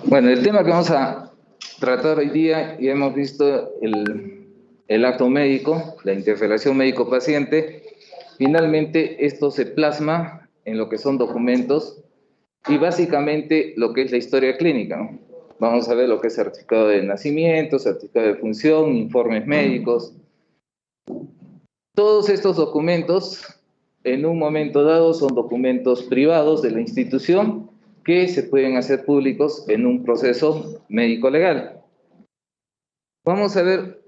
Bueno, el tema que vamos a tratar hoy día, ya hemos visto el acto médico, la interrelación médico-paciente. Finalmente, esto se plasma en lo que son documentos y básicamente lo que es la historia clínica, ¿no? Vamos a ver lo que es certificado de nacimiento, certificado de función, informes médicos. Todos estos documentos, en un momento dado, son documentos privados de la institución que se pueden hacer públicos en un proceso médico-legal. Vamos a ver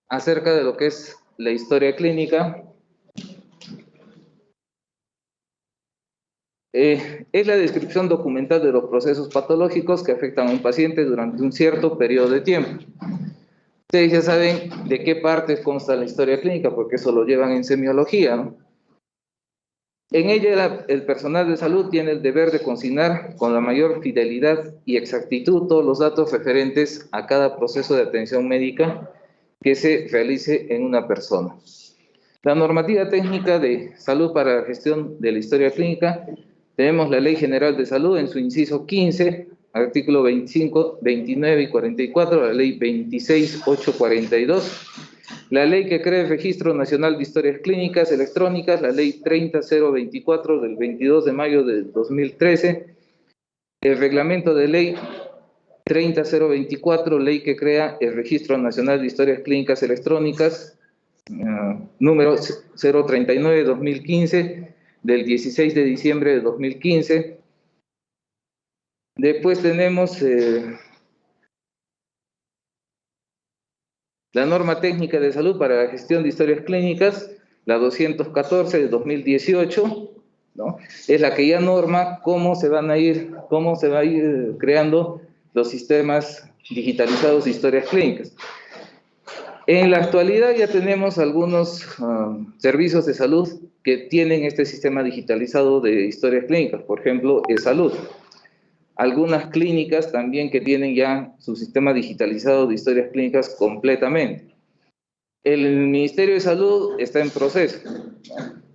acerca de lo que es la historia clínica. Es la descripción documental de los procesos patológicos que afectan a un paciente durante un cierto periodo de tiempo. Ustedes ya saben de qué parte consta la historia clínica, porque eso lo llevan en semiología, ¿no? En ella el personal de salud tiene el deber de consignar con la mayor fidelidad y exactitud todos los datos referentes a cada proceso de atención médica que se realice en una persona. La normativa técnica de salud para la gestión de la historia clínica, tenemos la Ley General de Salud en su inciso 15, artículo 25, 29 y 44, la Ley 26.842, la ley que crea el Registro Nacional de Historias Clínicas Electrónicas, la Ley 30.024 del 22 de mayo del 2013, el Reglamento de Ley 30.024, ley que crea el Registro Nacional de Historias Clínicas Electrónicas, número 039-2015, del 16 de diciembre de 2015. Después tenemos la norma técnica de salud para la gestión de historias clínicas, la 214 de 2018, ¿no? Es la que ya norma cómo se va a ir creando los sistemas digitalizados de historias clínicas. En la actualidad ya tenemos algunos servicios de salud que tienen este sistema digitalizado de historias clínicas, por ejemplo, eSalud. Algunas clínicas también que tienen ya su sistema digitalizado de historias clínicas completamente. El Ministerio de Salud está en proceso,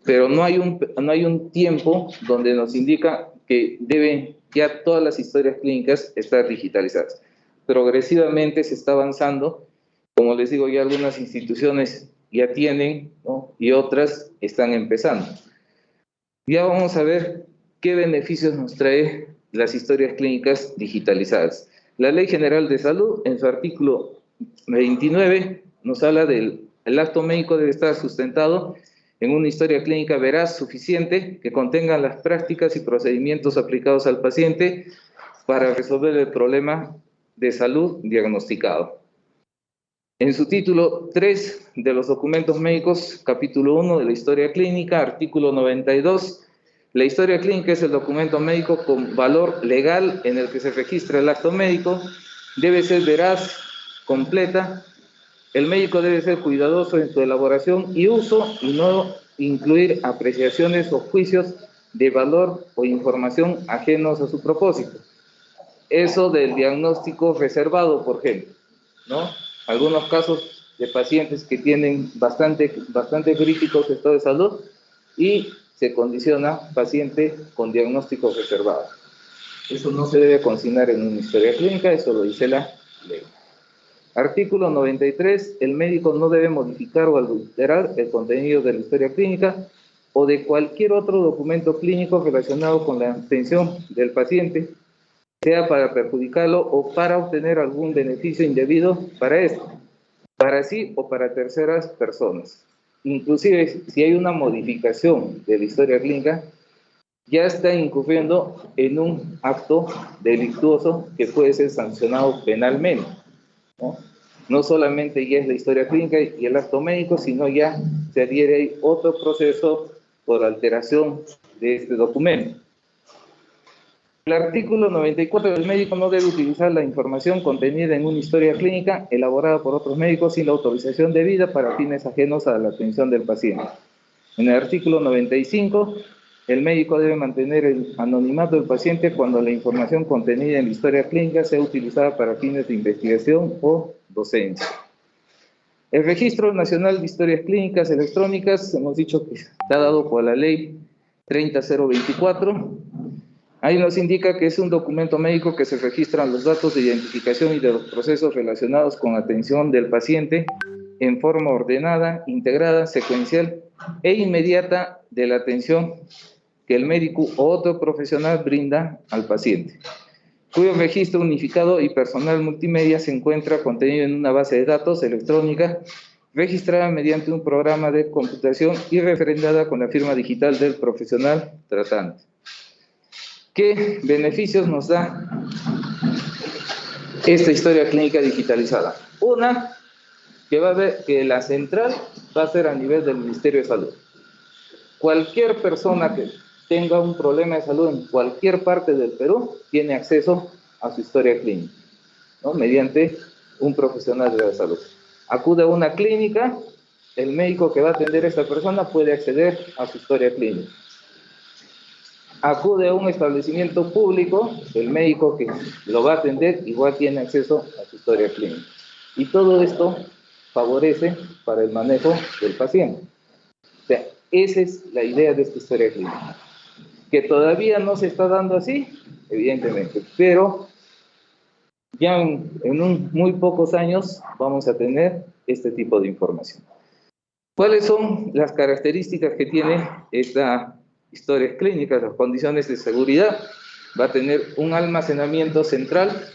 pero no hay un tiempo donde nos indica que deben ya todas las historias clínicas estar digitalizadas. Progresivamente se está avanzando. Como les digo, ya algunas instituciones ya tienen, ¿no? Y otras están empezando. Ya vamos a ver qué beneficios nos trae las historias clínicas digitalizadas. La Ley General de Salud, en su artículo 29, nos habla del acto médico debe estar sustentado en una historia clínica veraz, suficiente, que contenga las prácticas y procedimientos aplicados al paciente para resolver el problema de salud diagnosticado. En su título 3 de los documentos médicos, capítulo 1 de la historia clínica, artículo 92, la historia clínica es el documento médico con valor legal en el que se registra el acto médico, debe ser veraz, completa, el médico debe ser cuidadoso en su elaboración y uso y no incluir apreciaciones o juicios de valor o información ajenos a su propósito. Eso del diagnóstico reservado, por ejemplo, ¿no? Algunos casos de pacientes que tienen bastante críticos estado de salud y se condiciona paciente con diagnóstico reservado. Eso no se debe consignar en una historia clínica, eso lo dice la ley. Artículo 93. El médico no debe modificar o alterar el contenido de la historia clínica o de cualquier otro documento clínico relacionado con la atención del paciente, sea para perjudicarlo o para obtener algún beneficio indebido para esto, para sí o para terceras personas. Inclusive, si hay una modificación de la historia clínica, ya está incurriendo en un acto delictuoso que puede ser sancionado penalmente, ¿no? No solamente ya es la historia clínica y el acto médico, sino ya se adhiere ahí otro proceso por alteración de este documento. El artículo 94 del médico no debe utilizar la información contenida en una historia clínica elaborada por otros médicos sin la autorización debida para fines ajenos a la atención del paciente. En el artículo 95, el médico debe mantener el anonimato del paciente cuando la información contenida en la historia clínica sea utilizada para fines de investigación o docencia. El Registro Nacional de Historias Clínicas Electrónicas, hemos dicho que está dado por la Ley 30.024. Ahí nos indica que es un documento médico que se registran los datos de identificación y de los procesos relacionados con atención del paciente en forma ordenada, integrada, secuencial e inmediata de la atención que el médico o otro profesional brinda al paciente, cuyo registro unificado y personal multimedia se encuentra contenido en una base de datos electrónica registrada mediante un programa de computación y referendada con la firma digital del profesional tratante. ¿Qué beneficios nos da esta historia clínica digitalizada? Una, que va a ver que la central va a ser a nivel del Ministerio de Salud. Cualquier persona que tenga un problema de salud en cualquier parte del Perú tiene acceso a su historia clínica, ¿no? Mediante un profesional de la salud. Acude a una clínica, el médico que va a atender a esta persona puede acceder a su historia clínica. Acude a un establecimiento público, el médico que lo va a atender igual tiene acceso a su historia clínica. Y todo esto favorece para el manejo del paciente. O sea, esa es la idea de esta historia clínica. Que todavía no se está dando así, evidentemente, pero ya en muy pocos años vamos a tener este tipo de información. ¿Cuáles son las características que tiene esta historia clínica? Las condiciones de seguridad. Va a tener un almacenamiento central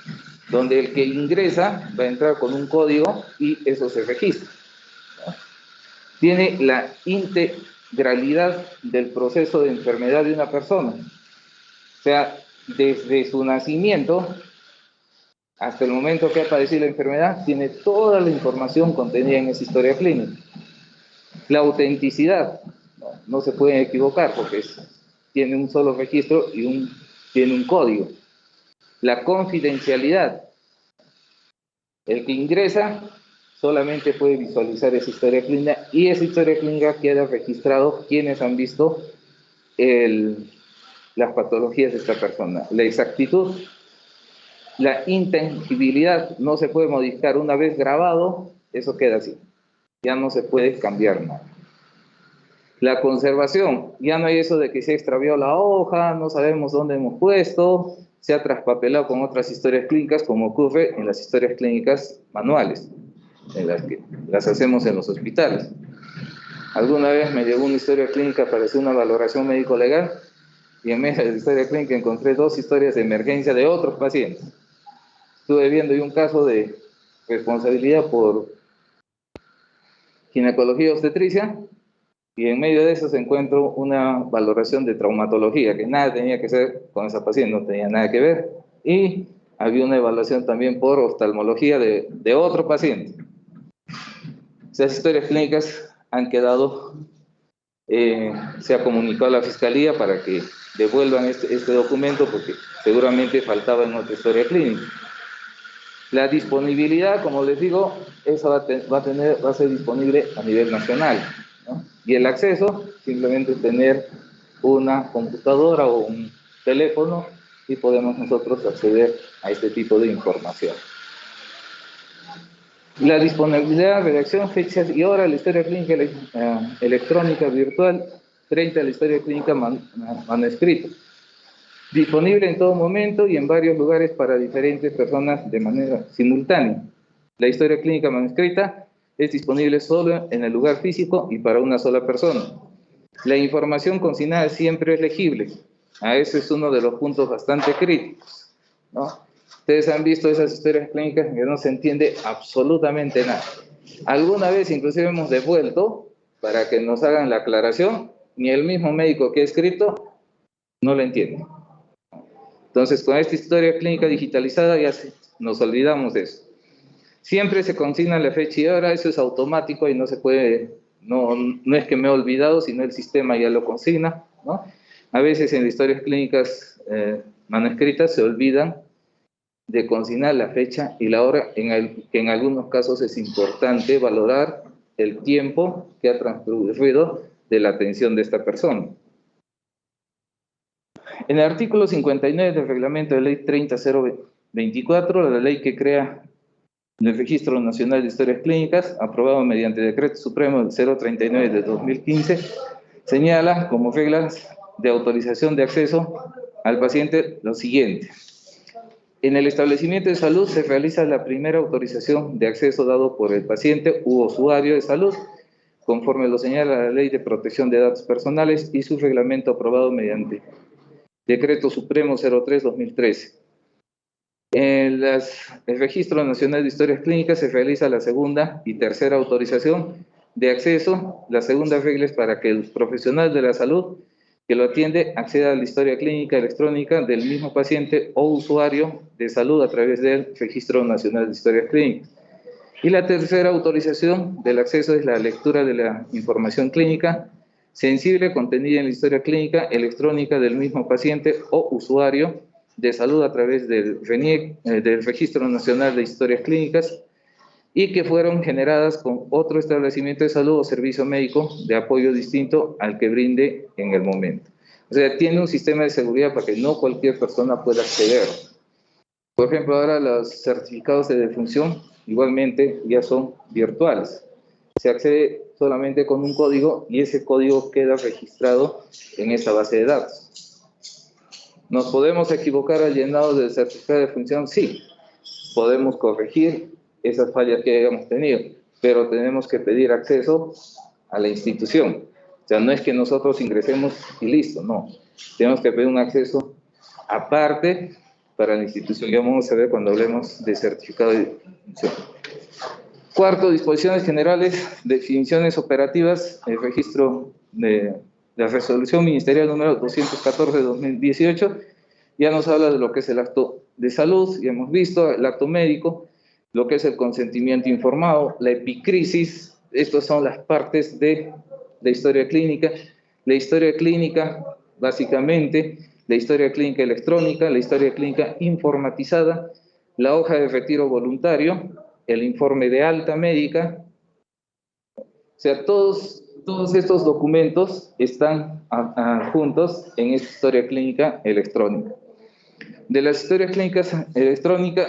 donde el que ingresa va a entrar con un código y eso se registra, ¿no? Tiene la integralidad del proceso de enfermedad de una persona. O sea, desde su nacimiento hasta el momento que ha padecido la enfermedad, tiene toda la información contenida en esa historia clínica. La autenticidad, no se pueden equivocar porque tiene un solo registro y tiene un código. La confidencialidad, el que ingresa solamente puede visualizar esa historia clínica y esa historia clínica queda registrado quienes han visto las patologías de esta persona. La exactitud, la intangibilidad, no se puede modificar. Una vez grabado, eso queda así. Ya no se puede cambiar nada. La conservación, ya no hay eso de que se extravió la hoja, no sabemos dónde hemos puesto, se ha traspapelado con otras historias clínicas, como ocurre en las historias clínicas manuales, en las que las hacemos en los hospitales. Alguna vez me llegó una historia clínica para hacer una valoración médico-legal, y en medio de la historia clínica encontré 2 historias de emergencia de otros pacientes. Estuve viendo un caso de responsabilidad por ginecología y obstetricia, y en medio de eso se encuentro una valoración de traumatología, que nada tenía que ver con esa paciente, no tenía nada que ver, y había una evaluación también por oftalmología de otro paciente. Esas historias clínicas han quedado, se ha comunicado a la Fiscalía para que devuelvan este documento, porque seguramente faltaba en otra historia clínica. La disponibilidad, como les digo, esa va a ser disponible a nivel nacional, ¿no? Y el acceso, simplemente tener una computadora o un teléfono y podemos nosotros acceder a este tipo de información. La disponibilidad, redacción, fechas y hora, la historia clínica electrónica virtual, frente a la historia clínica manuscrita. Disponible en todo momento y en varios lugares para diferentes personas de manera simultánea. La historia clínica manuscrita es disponible solo en el lugar físico y para una sola persona. La información consignada siempre es legible. Ese es uno de los puntos bastante críticos, ¿no? Ustedes han visto esas historias clínicas que no se entiende absolutamente nada. Alguna vez inclusive hemos devuelto para que nos hagan la aclaración, ni el mismo médico que ha escrito no lo entiende. Entonces, con esta historia clínica digitalizada ya nos olvidamos de eso. Siempre se consigna la fecha y hora, eso es automático y no se puede, no es que me he olvidado, sino el sistema ya lo consigna, ¿no? A veces en las historias clínicas manuscritas se olvidan de consignar la fecha y la hora, que en algunos casos es importante valorar el tiempo que ha transcurrido de la atención de esta persona. En el artículo 59 del reglamento de ley 30.024, la ley que crea el Registro Nacional de Historias Clínicas, aprobado mediante Decreto Supremo 039 de 2015, señala como reglas de autorización de acceso al paciente lo siguiente. En el establecimiento de salud se realiza la primera autorización de acceso dado por el paciente u usuario de salud, conforme lo señala la Ley de Protección de Datos Personales y su reglamento aprobado mediante Decreto Supremo 03/2013. En el Registro Nacional de Historias Clínicas se realiza la segunda y tercera autorización de acceso. La segunda regla es para que el profesional de la salud que lo atiende acceda a la historia clínica electrónica del mismo paciente o usuario de salud a través del Registro Nacional de Historias Clínicas. Y la tercera autorización del acceso es la lectura de la información clínica sensible contenida en la historia clínica electrónica del mismo paciente o usuario de salud a través del RENIEC, del Registro Nacional de Historias Clínicas, y que fueron generadas con otro establecimiento de salud o servicio médico de apoyo distinto al que brinde en el momento. O sea, tiene un sistema de seguridad para que no cualquier persona pueda acceder. Por ejemplo, ahora los certificados de defunción igualmente ya son virtuales. Se accede solamente con un código y ese código queda registrado en esa base de datos. ¿Nos podemos equivocar al llenado del certificado de defunción? Sí, podemos corregir esas fallas que hayamos tenido, pero tenemos que pedir acceso a la institución. O sea, no es que nosotros ingresemos y listo, no. Tenemos que pedir un acceso aparte para la institución. Ya vamos a ver cuando hablemos de certificado de defunción. Cuarto, disposiciones generales, definiciones operativas, el registro de la resolución ministerial número 214 de 2018, ya nos habla de lo que es el acto de salud, ya hemos visto el acto médico, lo que es el consentimiento informado, la epicrisis, estas son las partes de la historia clínica. La historia clínica, básicamente, la historia clínica electrónica, la historia clínica informatizada, la hoja de retiro voluntario, el informe de alta médica. O sea, todos estos documentos están juntos en esta historia clínica electrónica. De las historias clínicas electrónicas,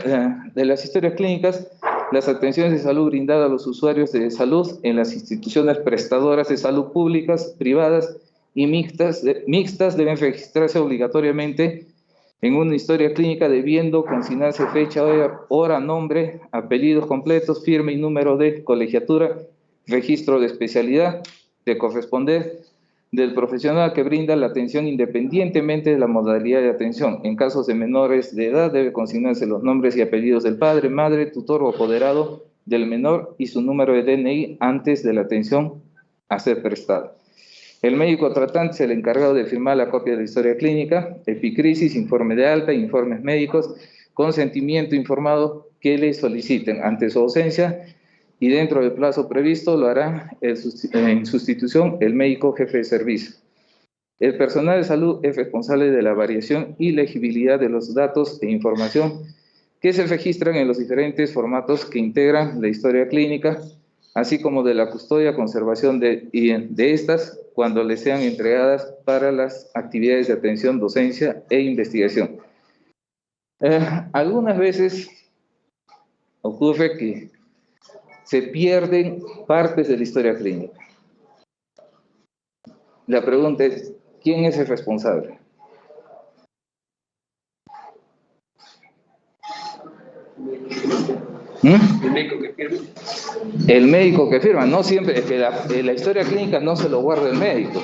las atenciones de salud brindadas a los usuarios de salud en las instituciones prestadoras de salud públicas, privadas y mixtas deben registrarse obligatoriamente en una historia clínica, debiendo consignarse fecha, hora, nombre, apellidos completos, firma y número de colegiatura, registro de especialidad, de corresponder del profesional que brinda la atención independientemente de la modalidad de atención. En casos de menores de edad debe consignarse los nombres y apellidos del padre, madre, tutor o apoderado del menor y su número de DNI antes de la atención a ser prestada. El médico tratante es el encargado de firmar la copia de la historia clínica, epicrisis, informe de alta, informes médicos, consentimiento informado que le soliciten. Ante su ausencia y dentro del plazo previsto, lo hará en sustitución el médico jefe de servicio. El personal de salud es responsable de la variación y legibilidad de los datos e información que se registran en los diferentes formatos que integran la historia clínica, así como de la custodia, conservación de estas cuando les sean entregadas para las actividades de atención, docencia e investigación. Algunas veces ocurre que se pierden partes de la historia clínica. La pregunta es, ¿quién es el responsable? El médico que firma. El médico que firma, no siempre, es que la historia clínica no se lo guarda el médico.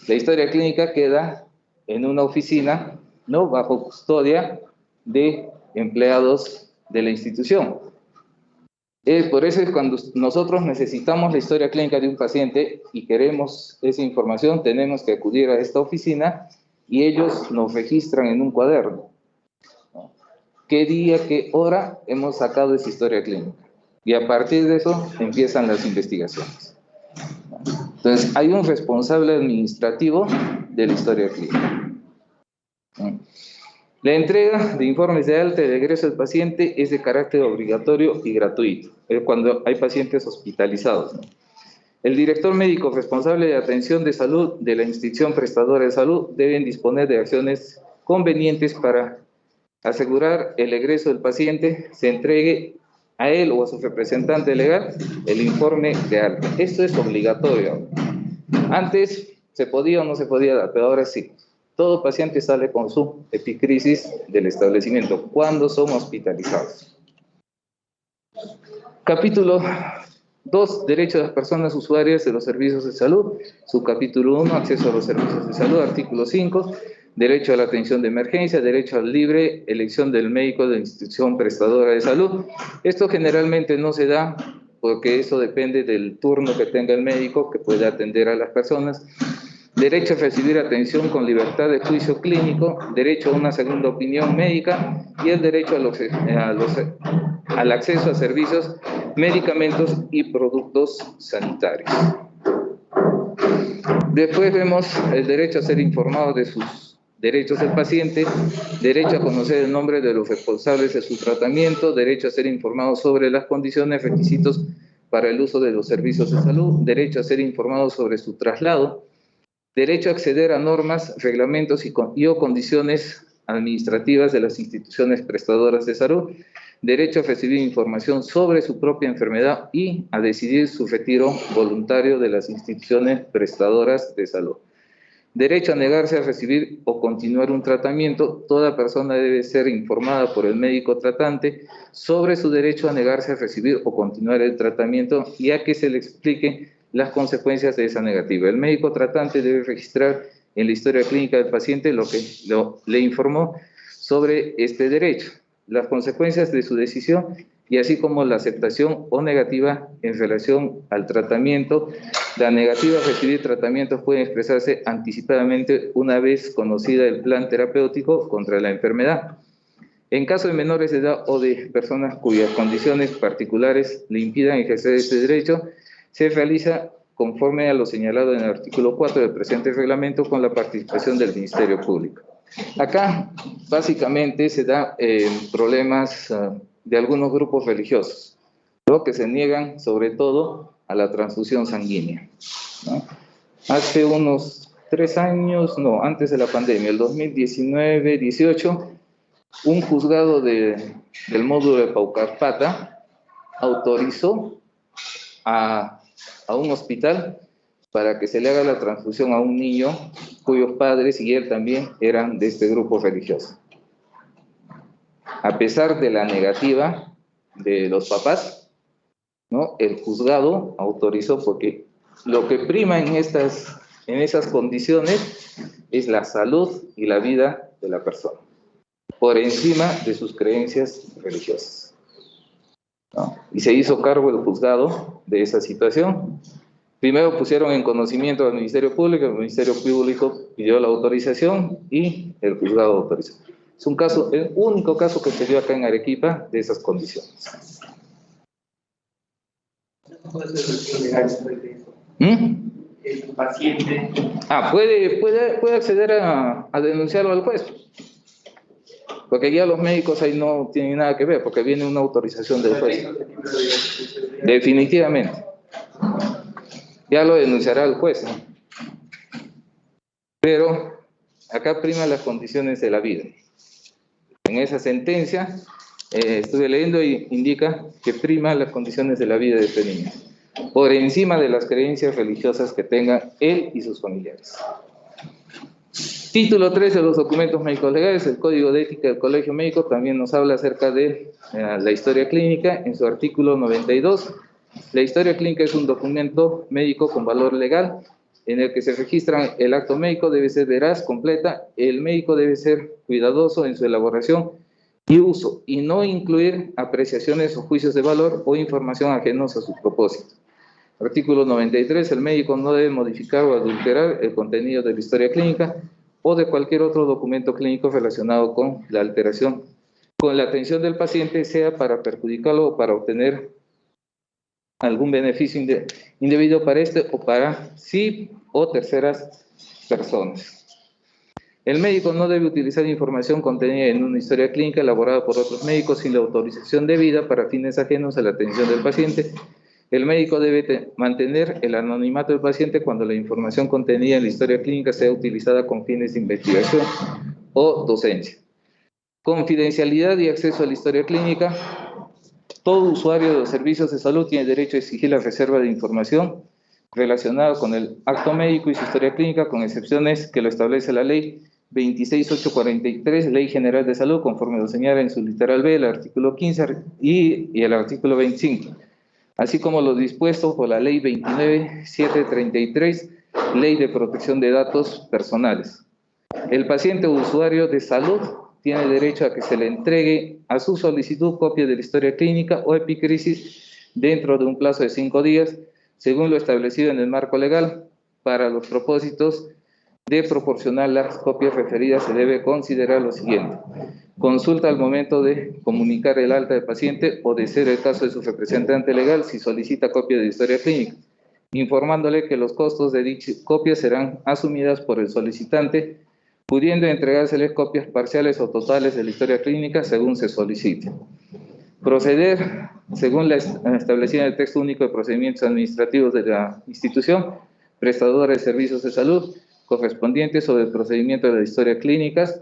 La historia clínica queda en una oficina, ¿no?, bajo custodia de empleados de la institución. Por eso es cuando nosotros necesitamos la historia clínica de un paciente y queremos esa información, tenemos que acudir a esta oficina y ellos nos registran en un cuaderno. ¿Qué día, qué hora hemos sacado esa historia clínica? Y a partir de eso empiezan las investigaciones. Entonces, hay un responsable administrativo de la historia clínica. La entrega de informes de alta y de egreso del paciente es de carácter obligatorio y gratuito, cuando hay pacientes hospitalizados, ¿no? El director médico responsable de atención de salud de la institución prestadora de salud deben disponer de acciones convenientes para asegurar el egreso del paciente, se entregue a él o a su representante legal el informe de alta. Esto es obligatorio. Antes se podía o no se podía dar, pero ahora sí. Todo paciente sale con su epicrisis del establecimiento cuando son hospitalizados. Capítulo 2. Derecho de las personas usuarias de los servicios de salud. Subcapítulo 1. Acceso a los servicios de salud. Artículo 5. Derecho a la atención de emergencia. Derecho a la libre elección del médico de la institución prestadora de salud. Esto generalmente no se da porque eso depende del turno que tenga el médico que pueda atender a las personas. Derecho a recibir atención con libertad de juicio clínico, derecho a una segunda opinión médica y el derecho al acceso a servicios, medicamentos y productos sanitarios. Después vemos el derecho a ser informado de sus derechos del paciente, derecho a conocer el nombre de los responsables de su tratamiento, derecho a ser informado sobre las condiciones, requisitos para el uso de los servicios de salud, derecho a ser informado sobre su traslado, derecho a acceder a normas, reglamentos y o condiciones administrativas de las instituciones prestadoras de salud, derecho a recibir información sobre su propia enfermedad y a decidir su retiro voluntario de las instituciones prestadoras de salud. Derecho a negarse a recibir o continuar un tratamiento. Toda persona debe ser informada por el médico tratante sobre su derecho a negarse a recibir o continuar el tratamiento y a que se le explique las consecuencias de esa negativa. El médico tratante debe registrar en la historia clínica del paciente lo que le informó sobre este derecho, las consecuencias de su decisión y así como la aceptación o negativa en relación al tratamiento. La negativa a recibir tratamientos puede expresarse anticipadamente una vez conocida el plan terapéutico contra la enfermedad. En caso de menores de edad o de personas cuyas condiciones particulares le impidan ejercer este derecho, se realiza conforme a lo señalado en el artículo 4 del presente reglamento con la participación del Ministerio Público. Acá, básicamente, se da problemas de algunos grupos religiosos, ¿no?, que se niegan, sobre todo, a la transfusión sanguínea, ¿no? Hace unos 3 años, no, antes de la pandemia, el 2019-18, un juzgado del módulo de Paucarpata autorizó a un hospital para que se le haga la transfusión a un niño cuyos padres y él también eran de este grupo religioso. A pesar de la negativa de los papás, ¿no?, el juzgado autorizó porque lo que prima en esas condiciones es la salud y la vida de la persona, por encima de sus creencias religiosas, ¿no? Y se hizo cargo el juzgado de esa situación. Primero pusieron en conocimiento al Ministerio Público, el Ministerio Público pidió la autorización y el juzgado autorizó. Es un caso, el único caso que se dio acá en Arequipa de esas condiciones. El paciente. Puede acceder a denunciarlo al juez. Porque ya los médicos ahí no tienen nada que ver, porque viene una autorización del juez. Definitivamente. Ya lo denunciará el juez, ¿no? Pero acá priman las condiciones de la vida. En esa sentencia, estuve leyendo y indica que priman las condiciones de la vida de este niño, por encima de las creencias religiosas que tengan él y sus familiares. Título 3 de los documentos médicos legales, el Código de Ética del Colegio Médico también nos habla acerca de la historia clínica en su artículo 92. La historia clínica es un documento médico con valor legal en el que se registra el acto médico, debe ser veraz, completa, el médico debe ser cuidadoso en su elaboración y uso, y no incluir apreciaciones o juicios de valor o información ajenos a su propósito. Artículo 93, el médico no debe modificar o adulterar el contenido de la historia clínica o de cualquier otro documento clínico relacionado con la alteración, con la atención del paciente, sea para perjudicarlo o para obtener algún beneficio indebido para este o para sí o terceras personas. El médico no debe utilizar información contenida en una historia clínica elaborada por otros médicos sin la autorización debida para fines ajenos a la atención del paciente. El médico debe mantener el anonimato del paciente cuando la información contenida en la historia clínica sea utilizada con fines de investigación o docencia. Confidencialidad y acceso a la historia clínica. Todo usuario de los servicios de salud tiene derecho a exigir la reserva de información relacionada con el acto médico y su historia clínica, con excepciones que lo establece la ley 26843, Ley General de Salud, conforme lo señala en su literal B, el artículo 15 y el artículo 25, así como lo dispuesto por la Ley 29733, Ley de Protección de Datos Personales. El paciente o usuario de salud tiene derecho a que se le entregue a su solicitud copia de la historia clínica o epicrisis dentro de un plazo de 5 días, según lo establecido en el marco legal. Para los propósitos de proporcionar las copias referidas se debe considerar lo siguiente: consulta al momento de comunicar el alta del paciente o, de ser el caso de su representante legal, si solicita copia de historia clínica, informándole que los costos de dicha copia serán asumidas por el solicitante, pudiendo entregárseles copias parciales o totales de la historia clínica según se solicite. Proceder según la establecida en el texto único de procedimientos administrativos de la institución prestadora de servicios de salud correspondientes sobre el procedimiento de las historias clínicas.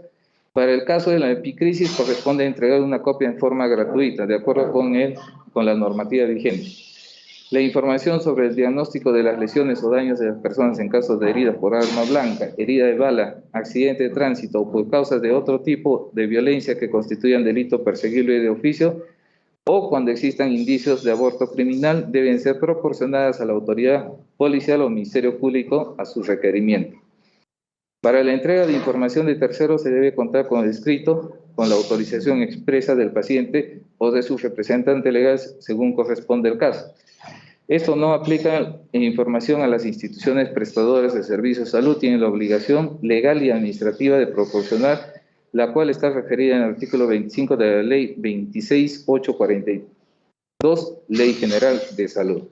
Para el caso de la epicrisis, corresponde entregar una copia en forma gratuita, de acuerdo con la normativa vigente. La información sobre el diagnóstico de las lesiones o daños de las personas en caso de heridas por arma blanca, herida de bala, accidente de tránsito o por causas de otro tipo de violencia que constituyan delito perseguible de oficio, o cuando existan indicios de aborto criminal, deben ser proporcionadas a la autoridad policial o Ministerio Público a su requerimiento. Para la entrega de información de terceros se debe contar con el escrito, con la autorización expresa del paciente o de su representante legal, según corresponde el caso. Esto no aplica en información a las instituciones prestadoras de servicios de salud, tienen la obligación legal y administrativa de proporcionar, la cual está referida en el artículo 25 de la Ley 26842, Ley General de Salud.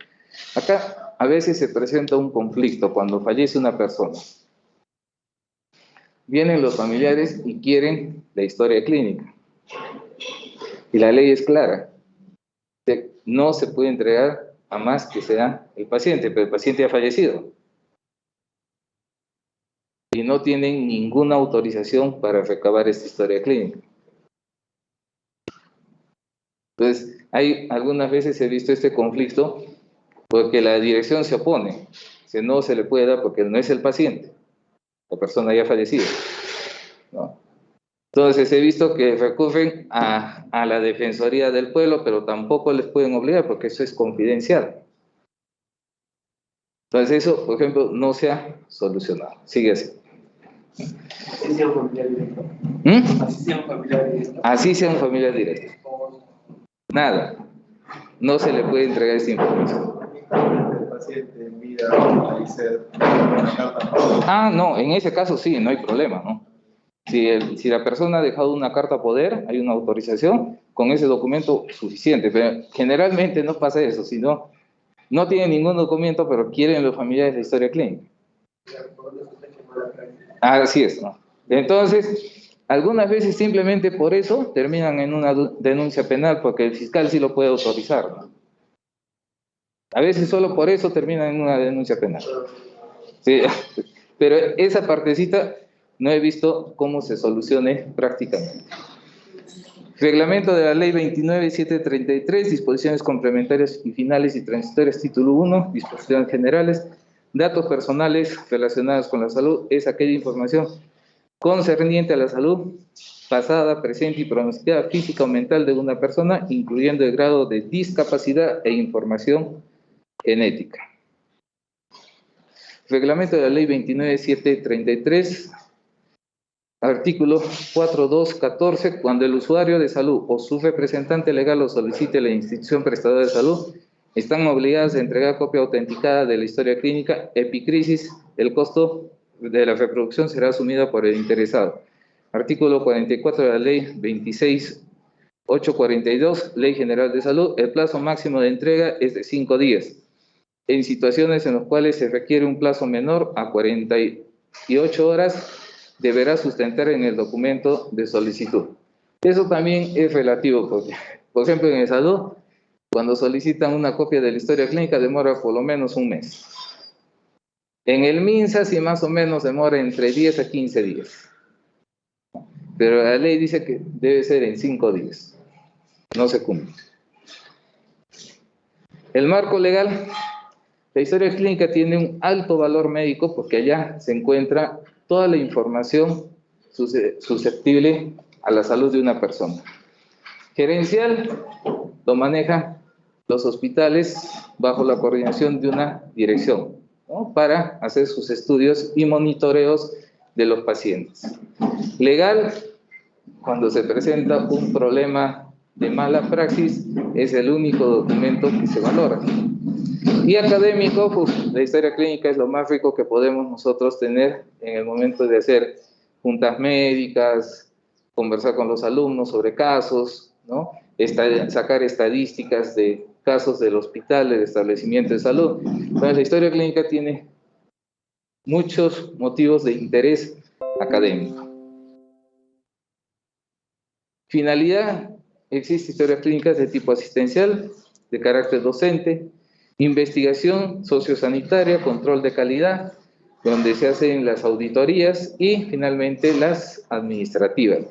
Acá a veces se presenta un conflicto cuando fallece una persona. Vienen los familiares y quieren la historia clínica. Y la ley es clara. No se puede entregar a más que sea el paciente, pero el paciente ha fallecido. Y no tienen ninguna autorización para recabar esta historia clínica. Entonces, algunas veces he visto este conflicto porque la dirección se opone. Que no se le puede dar porque no es el paciente. La persona ya ha fallecido, ¿no? Entonces he visto que recurren a la Defensoría del Pueblo, pero tampoco les pueden obligar porque eso es confidencial. Entonces eso, por ejemplo, no se ha solucionado. Sigue así. Así sea un familiar directo. Así sea un familiar directo. Así sea un familiar directo. Nada. No se le puede entregar esta información. El paciente envía a ICER una carta. No, en ese caso sí, no hay problema, ¿no? Si la persona ha dejado una carta poder, hay una autorización, con ese documento suficiente, pero generalmente no pasa eso, sino no tienen ningún documento, pero quieren los familiares la historia clínica. Así es, ¿no? Entonces, algunas veces simplemente por eso terminan en una denuncia penal, porque el fiscal sí lo puede autorizar, ¿no? A veces solo por eso terminan en una denuncia penal. Sí, pero esa partecita no he visto cómo se solucione prácticamente. Reglamento de la Ley 29733, disposiciones complementarias y finales y transitorias, título 1, disposiciones generales, datos personales relacionados con la salud, es aquella información concerniente a la salud pasada, presente y pronosticada física o mental de una persona, incluyendo el grado de discapacidad e información genética. Reglamento de la Ley 29733, artículo 4214, cuando el usuario de salud o su representante legal lo solicite a la institución prestadora de salud, están obligadas a entregar copia autenticada de la historia clínica epicrisis. El costo de la reproducción será asumido por el interesado. Artículo 44 de la Ley 26842, Ley General de Salud, el plazo máximo de entrega es de 5 días. En situaciones en las cuales se requiere un plazo menor a 48 horas, deberá sustentar en el documento de solicitud. Eso también es relativo, porque, por ejemplo, en el salud, cuando solicitan una copia de la historia clínica, demora por lo menos un mes. En el MINSA, sí, más o menos demora entre 10 a 15 días. Pero la ley dice que debe ser en 5 días. No se cumple. El marco legal. La historia clínica tiene un alto valor médico porque allá se encuentra toda la información susceptible a la salud de una persona. Gerencial lo manejan los hospitales bajo la coordinación de una dirección, ¿no?, para hacer sus estudios y monitoreos de los pacientes. Legal, cuando se presenta un problema de mala praxis, es el único documento que se valora. Y académico, pues la historia clínica es lo más rico que podemos nosotros tener en el momento de hacer juntas médicas, conversar con los alumnos sobre casos, ¿no?, sacar estadísticas de casos del hospital, del establecimiento de salud. Entonces, la historia clínica tiene muchos motivos de interés académico. Finalidad: existe historias clínicas de tipo asistencial, de carácter docente, investigación sociosanitaria, control de calidad, donde se hacen las auditorías, y finalmente las administrativas.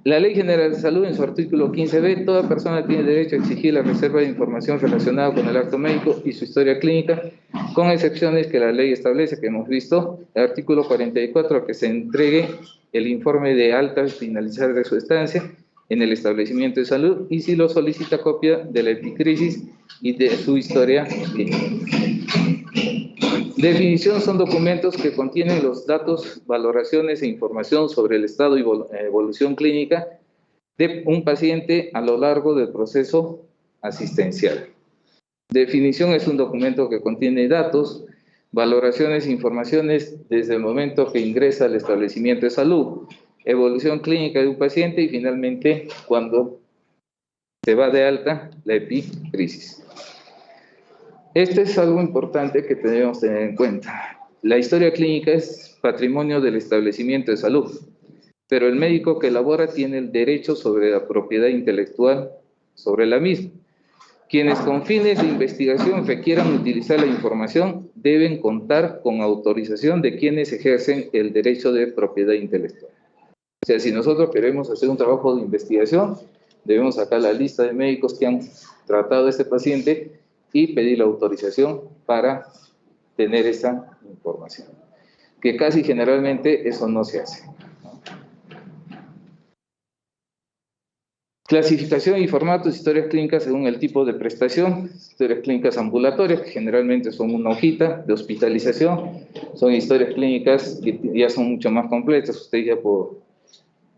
La Ley General de Salud, en su artículo 15b, toda persona tiene derecho a exigir la reserva de información relacionada con el acto médico y su historia clínica, con excepciones que la ley establece, que hemos visto. El artículo 44, que se entregue el informe de alta al finalizar de su estancia en el establecimiento de salud, y si lo solicita, copia de la epicrisis y de su historia clínica. Definición: son documentos que contienen los datos, valoraciones e información sobre el estado y evolución clínica de un paciente a lo largo del proceso asistencial. Definición: es un documento que contiene datos, valoraciones e informaciones desde el momento que ingresa al establecimiento de salud, evolución clínica de un paciente y finalmente cuando se va de alta, la epicrisis. Este es algo importante que debemos tener en cuenta. La historia clínica es patrimonio del establecimiento de salud, pero el médico que elabora tiene el derecho sobre la propiedad intelectual sobre la misma. Quienes con fines de investigación requieran utilizar la información deben contar con autorización de quienes ejercen el derecho de propiedad intelectual. O sea, si nosotros queremos hacer un trabajo de investigación, debemos sacar la lista de médicos que han tratado a este paciente y pedir la autorización para tener esa información, que casi generalmente eso no se hace. Clasificación y formatos: historias clínicas según el tipo de prestación. Historias clínicas ambulatorias, que generalmente son una hojita de hospitalización. Son historias clínicas que ya son mucho más completas. Ustedes ya por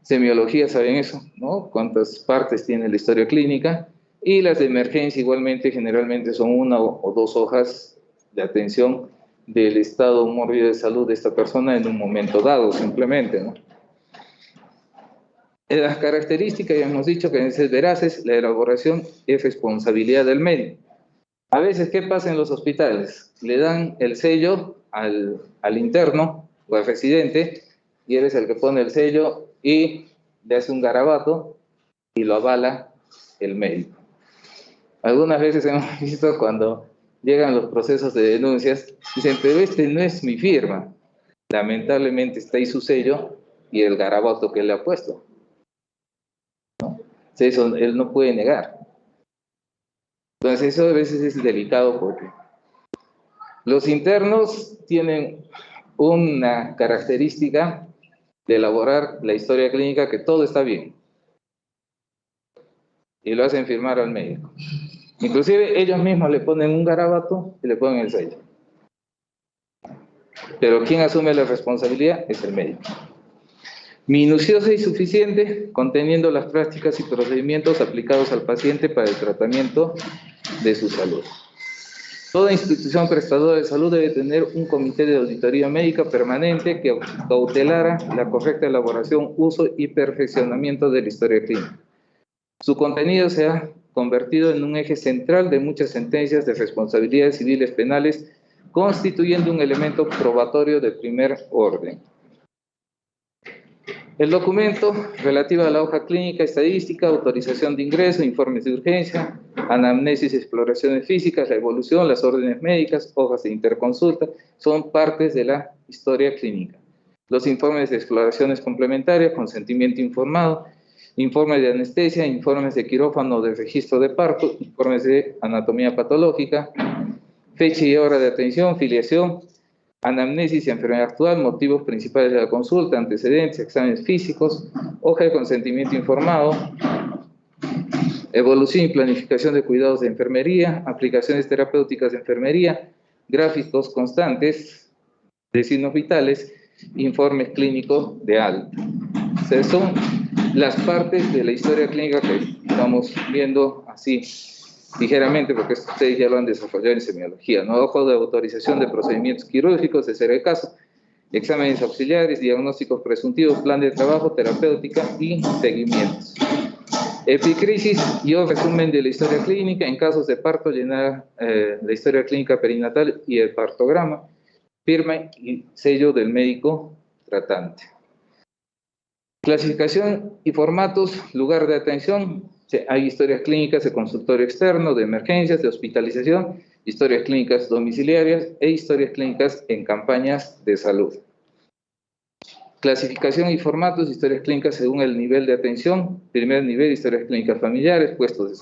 semiología saben eso, ¿no?, cuántas partes tiene la historia clínica. Y las de emergencia igualmente, generalmente son una o dos hojas de atención del estado mórbido de salud de esta persona en un momento dado, simplemente, ¿no? Las características, ya hemos dicho que deben ser veraces. La elaboración es responsabilidad del médico. A veces, ¿qué pasa en los hospitales? Le dan el sello al interno o al residente, y él es el que pone el sello y le hace un garabato y lo avala el médico. Algunas veces hemos visto cuando llegan los procesos de denuncias, dicen, pero este no es mi firma. Lamentablemente está ahí su sello y el garabato que le ha puesto, ¿no? Eso él no puede negar. Entonces eso a veces es delicado, porque los internos tienen una característica de elaborar la historia clínica, que todo está bien, y lo hacen firmar al médico. Inclusive ellos mismos le ponen un garabato y le ponen el sello. Pero quien asume la responsabilidad es el médico. Minuciosa y suficiente, conteniendo las prácticas y procedimientos aplicados al paciente para el tratamiento de su salud. Toda institución prestadora de salud debe tener un comité de auditoría médica permanente que cautelara la correcta elaboración, uso y perfeccionamiento de la historia clínica. Su contenido se ha convertido en un eje central de muchas sentencias de responsabilidades civiles penales, constituyendo un elemento probatorio de primer orden. El documento relativo a la hoja clínica, estadística, autorización de ingreso, informes de urgencia, anamnesis, exploraciones físicas, la evolución, las órdenes médicas, hojas de interconsulta, son partes de la historia clínica. Los informes de exploraciones complementarias, consentimiento informado, informes de anestesia, informes de quirófano de registro de parto, informes de anatomía patológica, fecha y hora de atención, filiación, anamnesis y enfermedad actual, motivos principales de la consulta, antecedentes, exámenes físicos, hoja de consentimiento informado, evolución y planificación de cuidados de enfermería, aplicaciones terapéuticas de enfermería, gráficos constantes de signos vitales, informes clínicos de alta. O sea, son las partes de la historia clínica que estamos viendo así ligeramente, porque ustedes ya lo han desarrollado en semiología, ¿no? Hoja de autorización de procedimientos quirúrgicos, de ser el caso, exámenes auxiliares, diagnósticos presuntivos, plan de trabajo, terapéutica y seguimientos. Epicrisis y o resumen de la historia clínica. En casos de parto, llenar la historia clínica perinatal y el partograma, firma y sello del médico tratante. Clasificación y formatos, lugar de atención. Hay historias clínicas de consultorio externo, de emergencias, de hospitalización, historias clínicas domiciliarias e historias clínicas en campañas de salud. Clasificación y formatos, historias clínicas según el nivel de atención. Primer nivel, historias clínicas familiares, puestos de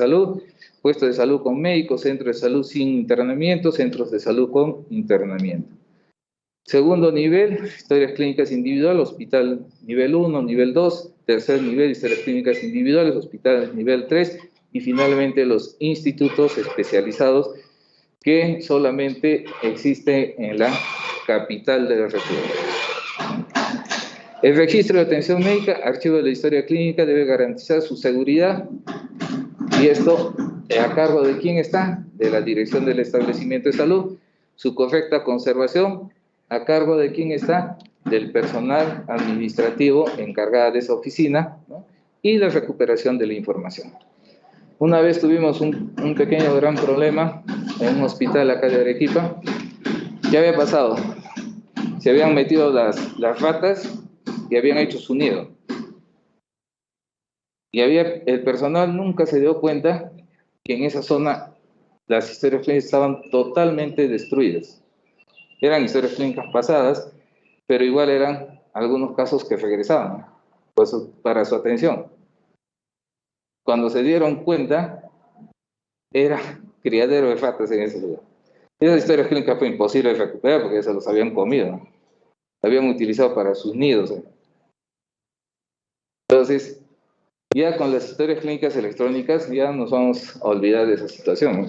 salud con médicos, centros de salud sin internamiento, centros de salud con internamiento. Segundo nivel, historias clínicas individuales, hospital nivel 1, nivel 2. Tercer nivel, historias clínicas individuales, hospital nivel 3. Y finalmente los institutos especializados que solamente existen en la capital de la República. El registro de atención médica, archivo de la historia clínica, debe garantizar su seguridad. Y esto, ¿a cargo de quién está? De la dirección del establecimiento de salud. Su correcta conservación, ¿a cargo de quién está? Del personal administrativo encargado de esa oficina, ¿no? Y la recuperación de la información. Una vez tuvimos un pequeño gran problema en un hospital acá de Arequipa. ¿Qué había pasado? Se habían metido las ratas y habían hecho su nido. Y el personal nunca se dio cuenta que en esa zona las historias clínicas estaban totalmente destruidas. Eran historias clínicas pasadas, pero igual eran algunos casos que regresaban, pues, para su atención. Cuando se dieron cuenta, era criadero de ratas en ese lugar. Esas historias clínicas fue imposible de recuperar porque se los habían comido, ¿no? Habían utilizado para sus nidos, ¿eh? Entonces, ya con las historias clínicas electrónicas ya nos vamos a olvidar de esa situación, ¿no?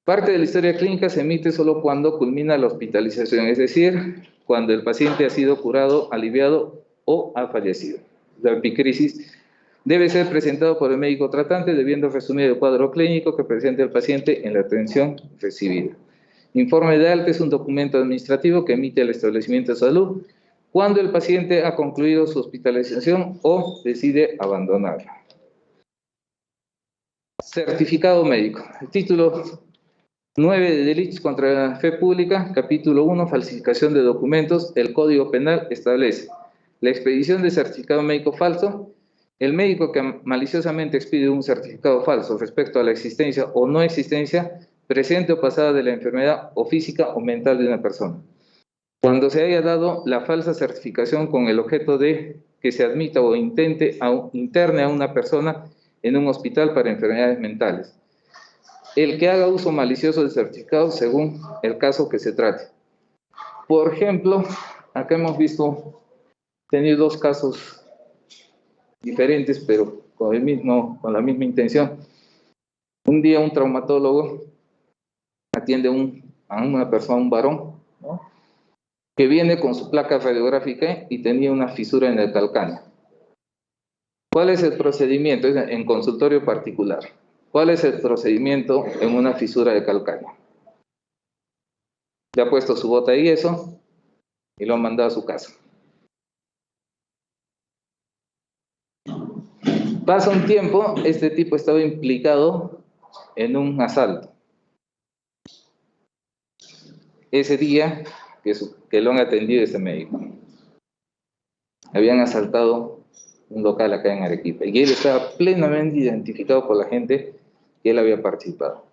Parte de la historia clínica se emite solo cuando culmina la hospitalización, es decir, cuando el paciente ha sido curado, aliviado o ha fallecido. La epicrisis debe ser presentado por el médico tratante, debiendo resumir el cuadro clínico que presenta el paciente en la atención recibida. Informe de alta es un documento administrativo que emite el establecimiento de salud cuando el paciente ha concluido su hospitalización o decide abandonarla. Certificado médico. El título 9 de delitos contra la fe pública, capítulo 1, falsificación de documentos. El Código Penal establece la expedición de certificado médico falso. El médico que maliciosamente expide un certificado falso respecto a la existencia o no existencia, presente o pasada de la enfermedad o física o mental de una persona. Cuando se haya dado la falsa certificación con el objeto de que se admita o interne a una persona en un hospital para enfermedades mentales. El que haga uso malicioso del certificado según el caso que se trate. Por ejemplo, acá hemos tenido dos casos diferentes, pero con la misma intención. Un día un traumatólogo atiende a una persona, un varón, ¿no?, que viene con su placa radiográfica y tenía una fisura en el calcáneo. ¿Cuál es el procedimiento en consultorio particular? ¿Cuál es el procedimiento en una fisura de calcáneo? Le ha puesto su bota de yeso y lo ha mandado a su casa. Pasa un tiempo, este tipo estaba implicado en un asalto. Ese día que lo han atendido este médico, habían asaltado un local acá en Arequipa y él estaba plenamente identificado por la gente que él había participado.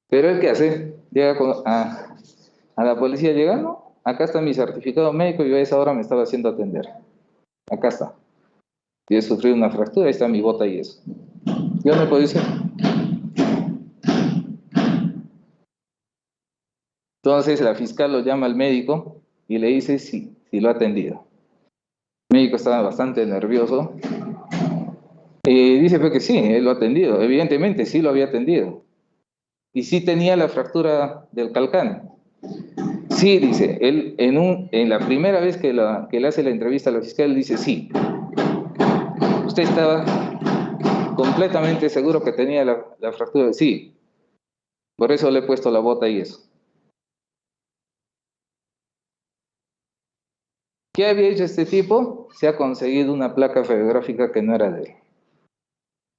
Pero él, ¿qué hace? Llega a la policía, llega, no, acá está mi certificado médico, yo a esa hora me estaba haciendo atender. Acá está. Yo he sufrido una fractura, ahí está mi bota y eso. Yo me puedo decir. Entonces la fiscal lo llama al médico y le dice si lo ha atendido. El médico estaba bastante nervioso. Dice pues que sí, él lo ha atendido. Evidentemente sí lo había atendido. Y sí tenía la fractura del calcáneo. Sí, dice, él en la primera vez que le hace la entrevista a la fiscal, dice sí. Usted estaba completamente seguro que tenía la fractura. Sí, por eso le he puesto la bota y eso. ¿Qué había hecho este tipo? Se ha conseguido una placa radiográfica que no era de él.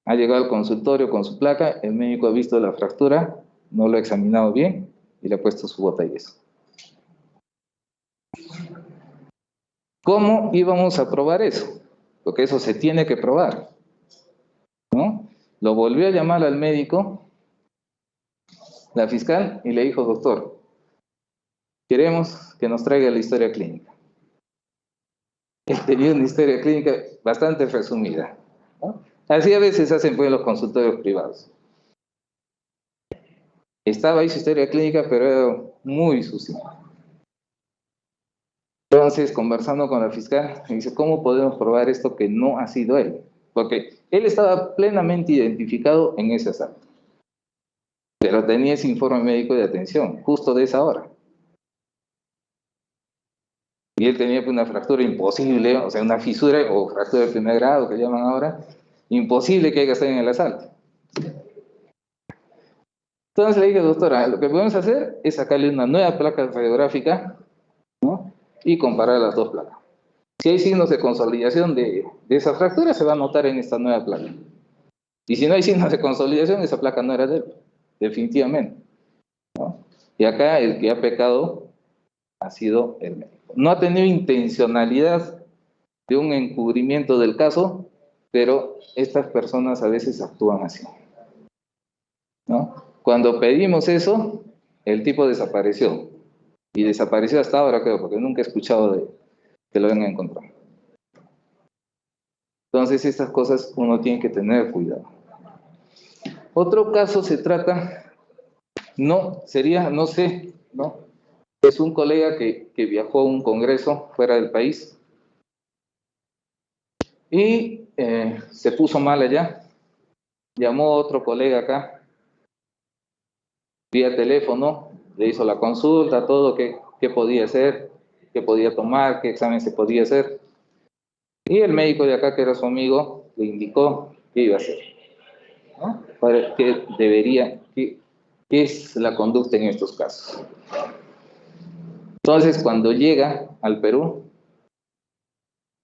Ha llegado al consultorio con su placa, el médico ha visto la fractura, no lo ha examinado bien y le ha puesto su bota y eso. ¿Cómo íbamos a probar eso? Porque eso se tiene que probar, ¿no? Lo volvió a llamar al médico, la fiscal, y le dijo, doctor, queremos que nos traiga la historia clínica. Él tenía una historia clínica bastante resumida, ¿no? Así a veces hacen pues los consultorios privados. Estaba ahí su historia clínica, pero era muy sucia. Entonces, conversando con la fiscal, me dice, ¿cómo podemos probar esto que no ha sido él? Porque él estaba plenamente identificado en ese asalto. Pero tenía ese informe médico de atención, justo de esa hora. Y él tenía una fractura imposible, o sea, una fisura o fractura de primer grado, que llaman ahora, imposible que haya estado en el asalto. Entonces le dije, doctora, lo que podemos hacer es sacarle una nueva placa radiográfica, ¿no? Y comparar las dos placas. Si hay signos de consolidación de esa fractura, se va a notar en esta nueva placa. Y si no hay signos de consolidación, esa placa no era de él, definitivamente, ¿no? Y acá el que ha pecado ha sido el médico. No ha tenido intencionalidad de un encubrimiento del caso, pero estas personas a veces actúan así, ¿no? Cuando pedimos eso, el tipo desapareció. Y desapareció hasta ahora, creo, porque nunca he escuchado de que lo hayan encontrado. Entonces, estas cosas uno tiene que tener cuidado. Otro caso se trata, no sé, ¿no? Es un colega que viajó a un congreso fuera del país y se puso mal allá. Llamó a otro colega acá, vía teléfono, le hizo la consulta, todo, qué podía hacer, qué podía tomar, qué examen se podía hacer. Y el médico de acá, que era su amigo, le indicó qué iba a hacer, ¿no? Qué es la conducta en estos casos. Entonces, cuando llega al Perú,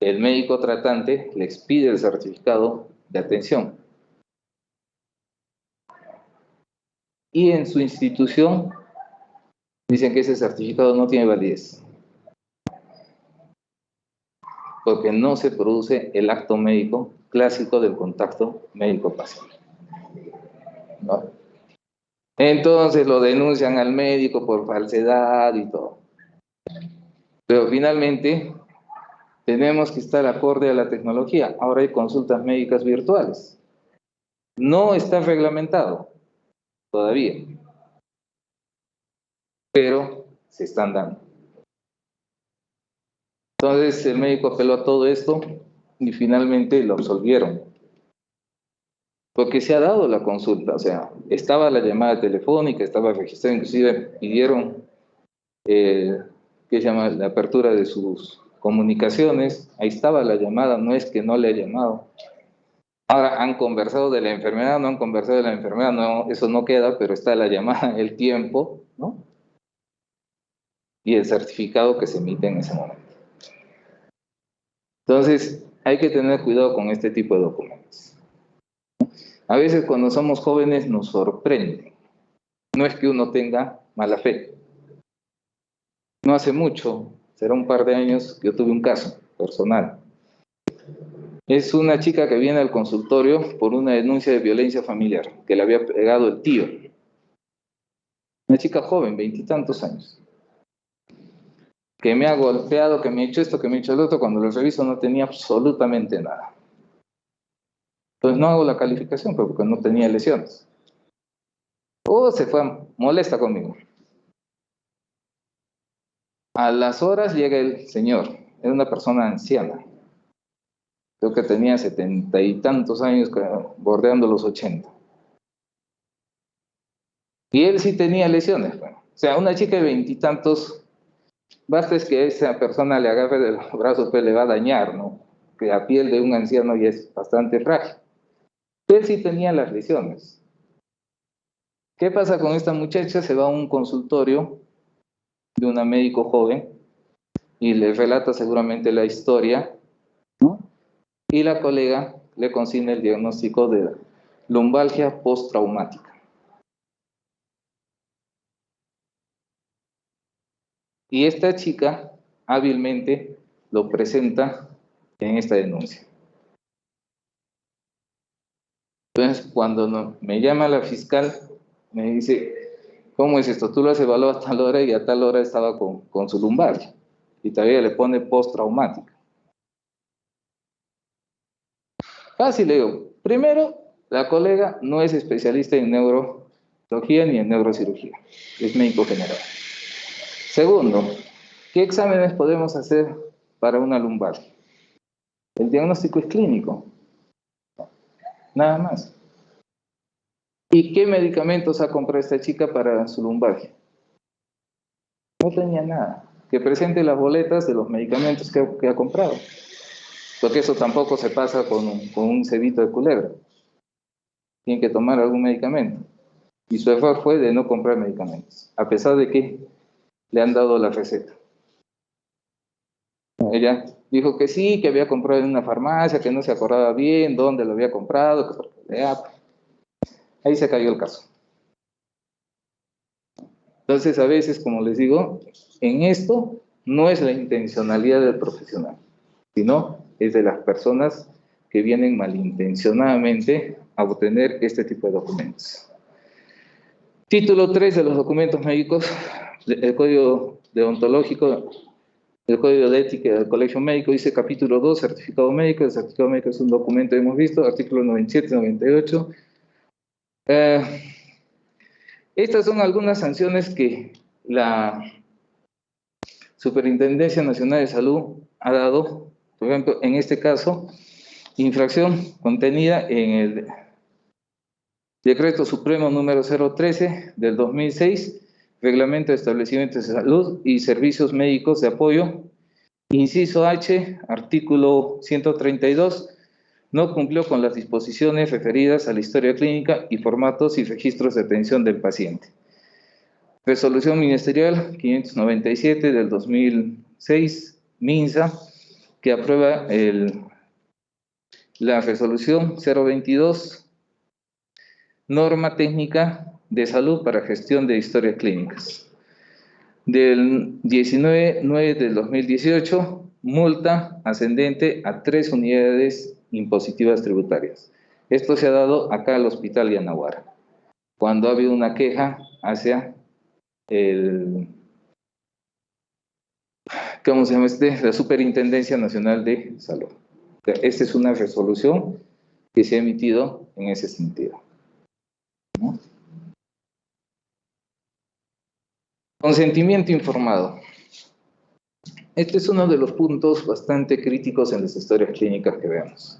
el médico tratante le expide el certificado de atención. Y en su institución dicen que ese certificado no tiene validez, porque no se produce el acto médico clásico del contacto médico-paciente, ¿no? Entonces lo denuncian al médico por falsedad y todo. Pero finalmente tenemos que estar acorde a la tecnología. Ahora hay consultas médicas virtuales. No está reglamentado todavía, pero se están dando. Entonces el médico apeló a todo esto y finalmente lo absolvieron. Porque se ha dado la consulta, o sea, estaba la llamada telefónica, estaba registrada, inclusive pidieron ¿qué se llama? La apertura de sus comunicaciones, ahí estaba la llamada, no es que no le haya llamado. Ahora, ¿han conversado de la enfermedad? No han conversado de la enfermedad, no, eso no queda, pero está la llamada, el tiempo, ¿no? Y el certificado que se emite en ese momento. Entonces, hay que tener cuidado con este tipo de documentos. A veces cuando somos jóvenes nos sorprende. No es que uno tenga mala fe. No hace mucho, será un par de años, yo tuve un caso personal. Es una chica que viene al consultorio por una denuncia de violencia familiar, que le había pegado el tío. Una chica joven, 20 y tantos años. Que me ha golpeado, que me ha hecho esto, que me ha hecho el otro. Cuando lo reviso no tenía absolutamente nada. Entonces no hago la calificación porque no tenía lesiones. Se fue molesta conmigo. A las horas llega el señor, era una persona anciana, creo que tenía 70 y tantos años, bordeando los 80. Y él sí tenía lesiones, bueno. O sea, una chica de 20 y tantos, basta es que esa persona le agarre de los brazos, pues le va a dañar, ¿no? Que la piel de un anciano ya es bastante frágil. Él sí tenía las lesiones. ¿Qué pasa con esta muchacha? Se va a un consultorio de una médico joven y le relata seguramente la historia, ¿no? Y la colega le consigna el diagnóstico de lumbalgia postraumática. Y esta chica hábilmente lo presenta en esta denuncia. Entonces, cuando me llama la fiscal, me dice, ¿cómo es esto? Tú lo has evaluado a tal hora y a tal hora estaba con su lumbalgia. Y todavía le pone postraumática. Fácil, le digo. Primero, la colega no es especialista en neurología ni en neurocirugía. Es médico general. Segundo, ¿qué exámenes podemos hacer para una lumbalgia? El diagnóstico es clínico. Nada más. ¿Y qué medicamentos ha comprado esta chica para su lumbalgia? No tenía nada. Que presente las boletas de los medicamentos que ha comprado. Porque eso tampoco se pasa con un cebito de culebra. Tiene que tomar algún medicamento. Y su error fue de no comprar medicamentos, a pesar de que le han dado la receta. Ella dijo que sí, que había comprado en una farmacia, que no se acordaba bien dónde lo había comprado. Ahí se cayó el caso. Entonces, a veces, como les digo, en esto no es la intencionalidad del profesional, sino es de las personas que vienen malintencionadamente a obtener este tipo de documentos. Título 3 de los documentos médicos, el Código Deontológico, el Código de Ética del Colegio Médico, dice capítulo 2, certificado médico. El certificado médico es un documento, hemos visto, artículos 97 y 98. Estas son algunas sanciones que la Superintendencia Nacional de Salud ha dado. Por ejemplo, en este caso, infracción contenida en el Decreto Supremo número 013 del 2006, Reglamento de Establecimientos de Salud y Servicios Médicos de Apoyo, inciso H, artículo 132, no cumplió con las disposiciones referidas a la historia clínica y formatos y registros de atención del paciente. Resolución Ministerial 597 del 2006, MINSA, que aprueba la resolución 022, Norma Técnica de Salud para Gestión de Historias Clínicas. Del 19/9 del 2018, multa ascendente a 3 unidades impositivas tributarias. Esto se ha dado acá al Hospital Yanaguara, cuando ha habido una queja hacia ¿cómo se llama la Superintendencia Nacional de Salud. Esta es una resolución que se ha emitido en ese sentido, ¿no? Consentimiento informado. Este es uno de los puntos bastante críticos en las historias clínicas que vemos.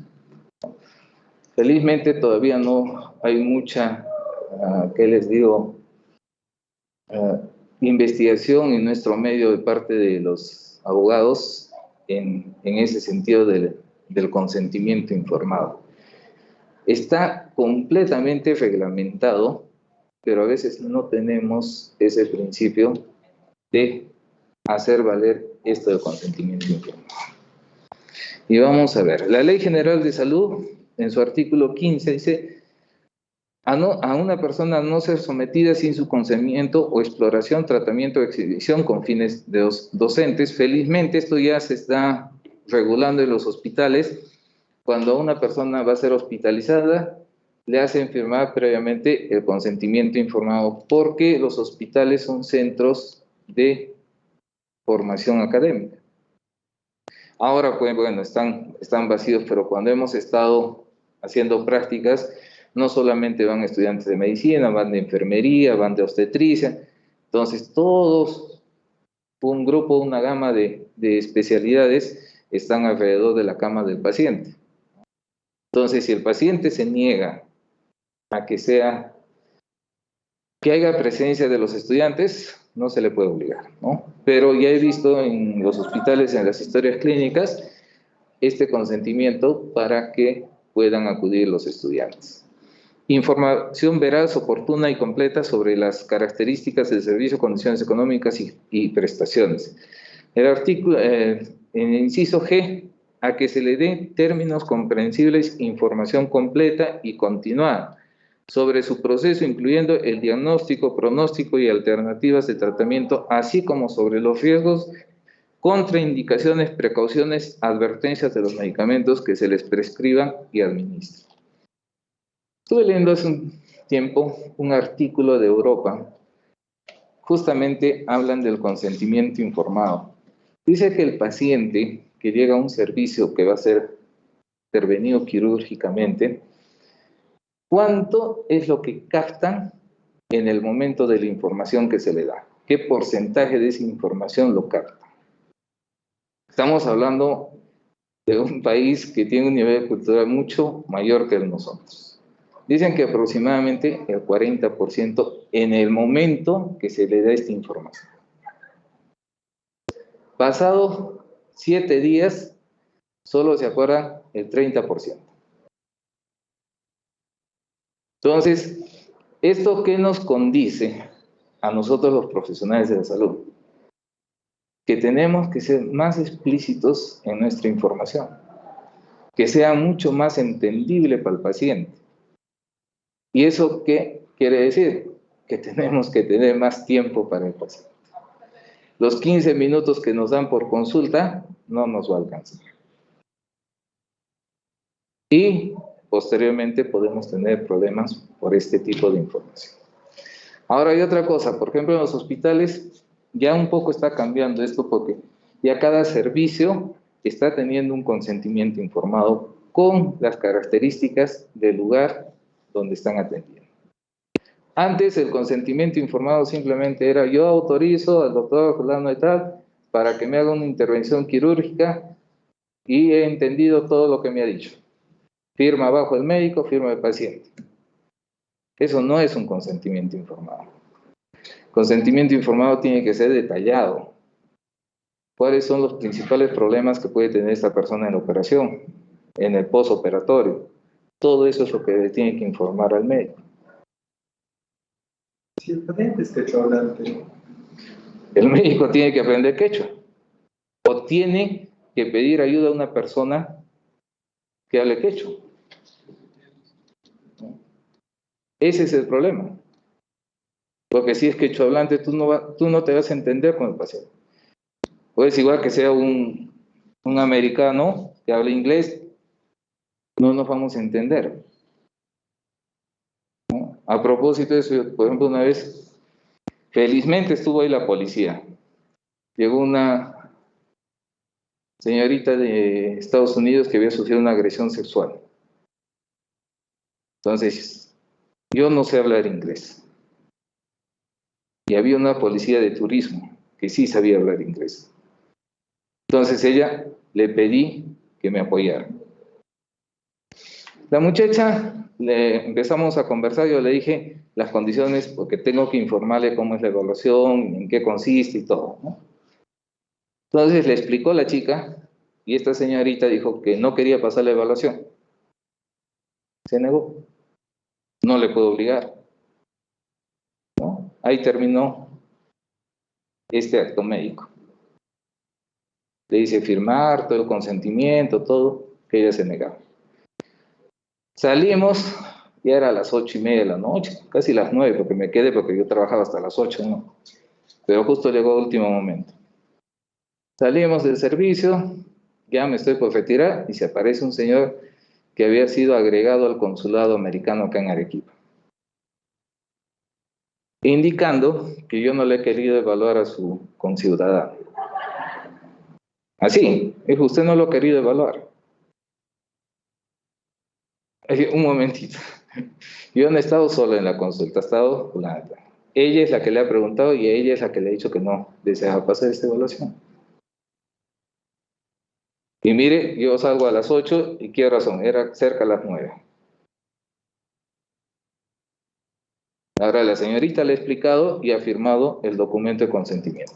Felizmente todavía no hay mucha, ¿qué les digo? Investigación en nuestro medio de parte de los abogados en ese sentido del consentimiento informado. Está completamente reglamentado, pero a veces no tenemos ese principio de hacer valer esto del consentimiento informado. Y vamos a ver, la Ley General de Salud, en su artículo 15, dice: a una persona no ser sometida sin su consentimiento o exploración, tratamiento o exhibición con fines docentes. Felizmente esto ya se está regulando en los hospitales. Cuando una persona va a ser hospitalizada, le hacen firmar previamente el consentimiento informado, porque los hospitales son centros de formación académica. Ahora, pues, bueno, están vacíos, pero cuando hemos estado haciendo prácticas, no solamente van estudiantes de medicina, van de enfermería, van de obstetricia. Entonces, todos un grupo, una gama de especialidades están alrededor de la cama del paciente. Entonces, si el paciente se niega a que haya presencia de los estudiantes, no se le puede obligar, ¿no? Pero ya he visto en los hospitales, en las historias clínicas, este consentimiento para que puedan acudir los estudiantes. Información veraz, oportuna y completa sobre las características del servicio, condiciones económicas y prestaciones. El artículo, en el inciso G, a que se le dé términos comprensibles, información completa y continuada sobre su proceso, incluyendo el diagnóstico, pronóstico y alternativas de tratamiento, así como sobre los riesgos, contraindicaciones, precauciones, advertencias de los medicamentos que se les prescriban y administren. Estuve leyendo hace un tiempo un artículo de Europa, justamente hablan del consentimiento informado. Dice que el paciente que llega a un servicio que va a ser intervenido quirúrgicamente, ¿cuánto es lo que captan en el momento de la información que se le da? ¿Qué porcentaje de esa información lo capta? Estamos hablando de un país que tiene un nivel cultural mucho mayor que el de nosotros. Dicen que aproximadamente el 40% en el momento que se le da esta información. Pasado 7 días, solo se acuerda el 30%. Entonces, ¿esto qué nos condice a nosotros los profesionales de la salud? Que tenemos que ser más explícitos en nuestra información, que sea mucho más entendible para el paciente. ¿Y eso qué quiere decir? Que tenemos que tener más tiempo para el paciente. Los 15 minutos que nos dan por consulta no nos va a alcanzar. Y posteriormente podemos tener problemas por este tipo de información. Ahora hay otra cosa, por ejemplo en los hospitales ya un poco está cambiando esto porque ya cada servicio está teniendo un consentimiento informado con las características del lugar donde están atendiendo. Antes el consentimiento informado simplemente era yo autorizo al doctor fulano de tal para que me haga una intervención quirúrgica y he entendido todo lo que me ha dicho. Firma abajo el médico, firma el paciente. Eso no es un consentimiento informado. Consentimiento informado tiene que ser detallado. ¿Cuáles son los principales problemas que puede tener esta persona en la operación, en el postoperatorio? Todo eso es lo que le tiene que informar al médico. Si el paciente es quechohablante, El médico tiene que aprender quechua o tiene que pedir ayuda a una persona que hable quechua. Ese es el problema. Porque si es quechohablante, tú no te vas a entender con el paciente. Pues igual que sea un americano que hable inglés, no nos vamos a entender. ¿No? A propósito de eso, por ejemplo, una vez, felizmente estuvo ahí la policía. Llegó una señorita de Estados Unidos que había sufrido una agresión sexual. Entonces, yo no sé hablar inglés. Y había una policía de turismo que sí sabía hablar inglés. Entonces ella le pedí que me apoyara. La muchacha, empezamos a conversar, yo le dije las condiciones porque tengo que informarle cómo es la evaluación, en qué consiste y todo, ¿no? Entonces le explicó la chica y esta señorita dijo que no quería pasar la evaluación. Se negó. No le puedo obligar, ¿no? Ahí terminó este acto médico. Le hice firmar todo el consentimiento, todo, que ella se negaba. Salimos, ya era a las 8:30 de la noche, casi las 9, porque me quedé porque yo trabajaba hasta las 8, ¿no? Pero justo llegó el último momento. Salimos del servicio, ya me estoy por retirar y se aparece un señor que había sido agregado al consulado americano acá en Arequipa, indicando que yo no le he querido evaluar a su conciudadano. Así, dijo, usted no lo ha querido evaluar. Un momentito. Yo no he estado solo en la consulta, he estado ella es la que le ha preguntado y ella es la que le ha dicho que no deseaba pasar esta evaluación. Y mire, yo salgo a las 8 y qué razón, era cerca a las 9. Ahora la señorita le ha explicado y ha firmado el documento de consentimiento,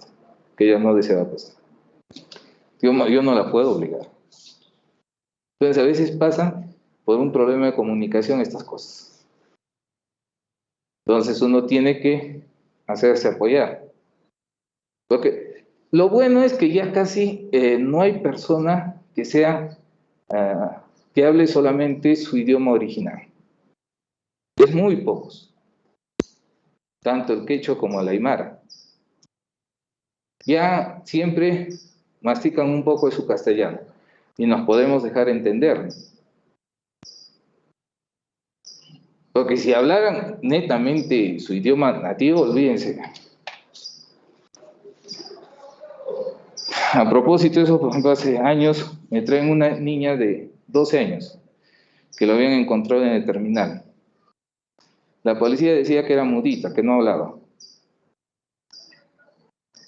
que ella no deseaba pasar. Yo no la puedo obligar. Entonces a veces pasan por un problema de comunicación estas cosas. Entonces uno tiene que hacerse apoyar. Porque lo bueno es que ya casi no hay persona que sea, que hable solamente su idioma original. Es muy pocos. Tanto el quechua como el aymara. Ya siempre mastican un poco de su castellano y nos podemos dejar entender. Porque si hablaran netamente su idioma nativo, olvídense. A propósito de eso, por ejemplo, hace años me traen una niña de 12 años que lo habían encontrado en el terminal. La policía decía que era mudita, que no hablaba.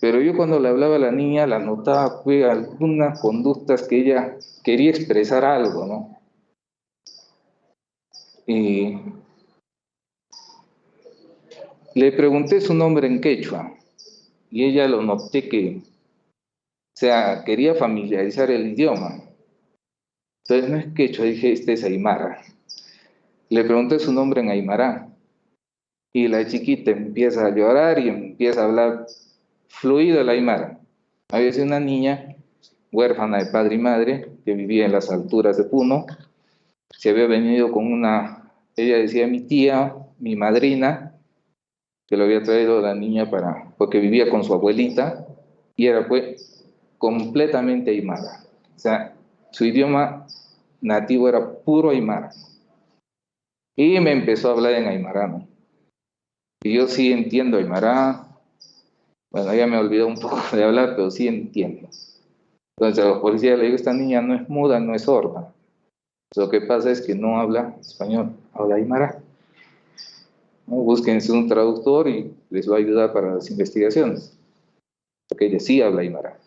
Pero yo cuando le hablaba a la niña, la notaba fue algunas conductas que ella quería expresar algo, ¿no? Y le pregunté su nombre en quechua y ella lo noté que, o sea, quería familiarizar el idioma. Entonces no es quechua, dije, este es aymara. Le pregunté su nombre en aymara y la chiquita empieza a llorar y empieza a hablar fluido el aymara. Había sido una niña huérfana de padre y madre que vivía en las alturas de Puno. Se había venido con ella decía mi tía, mi madrina, que lo había traído la niña porque vivía con su abuelita y era pues completamente aymara. O sea, su idioma nativo era puro aymara. Y me empezó a hablar en aymara, ¿no? Y yo sí entiendo aymara. Bueno, ya me olvidó un poco de hablar, pero sí entiendo. Entonces a los policías le digo, esta niña no es muda, no es sorda. Lo que pasa es que no habla español, habla aymara. ¿No? Búsquense un traductor y les va a ayudar para las investigaciones. Porque ella sí habla aymara.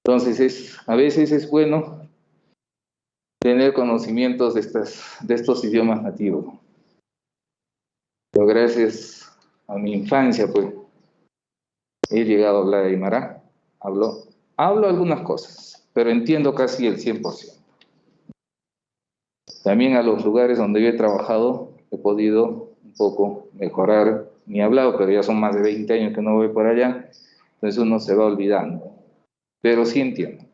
Entonces a veces es bueno tener conocimientos de estos idiomas nativos. Pero gracias a mi infancia, pues, he llegado a hablar aymara. Hablo algunas cosas, pero entiendo casi el 100%. También a los lugares donde yo he trabajado he podido un poco mejorar mi hablado, pero ya son más de 20 años que no voy por allá, entonces uno se va olvidando, pero sí entiendo.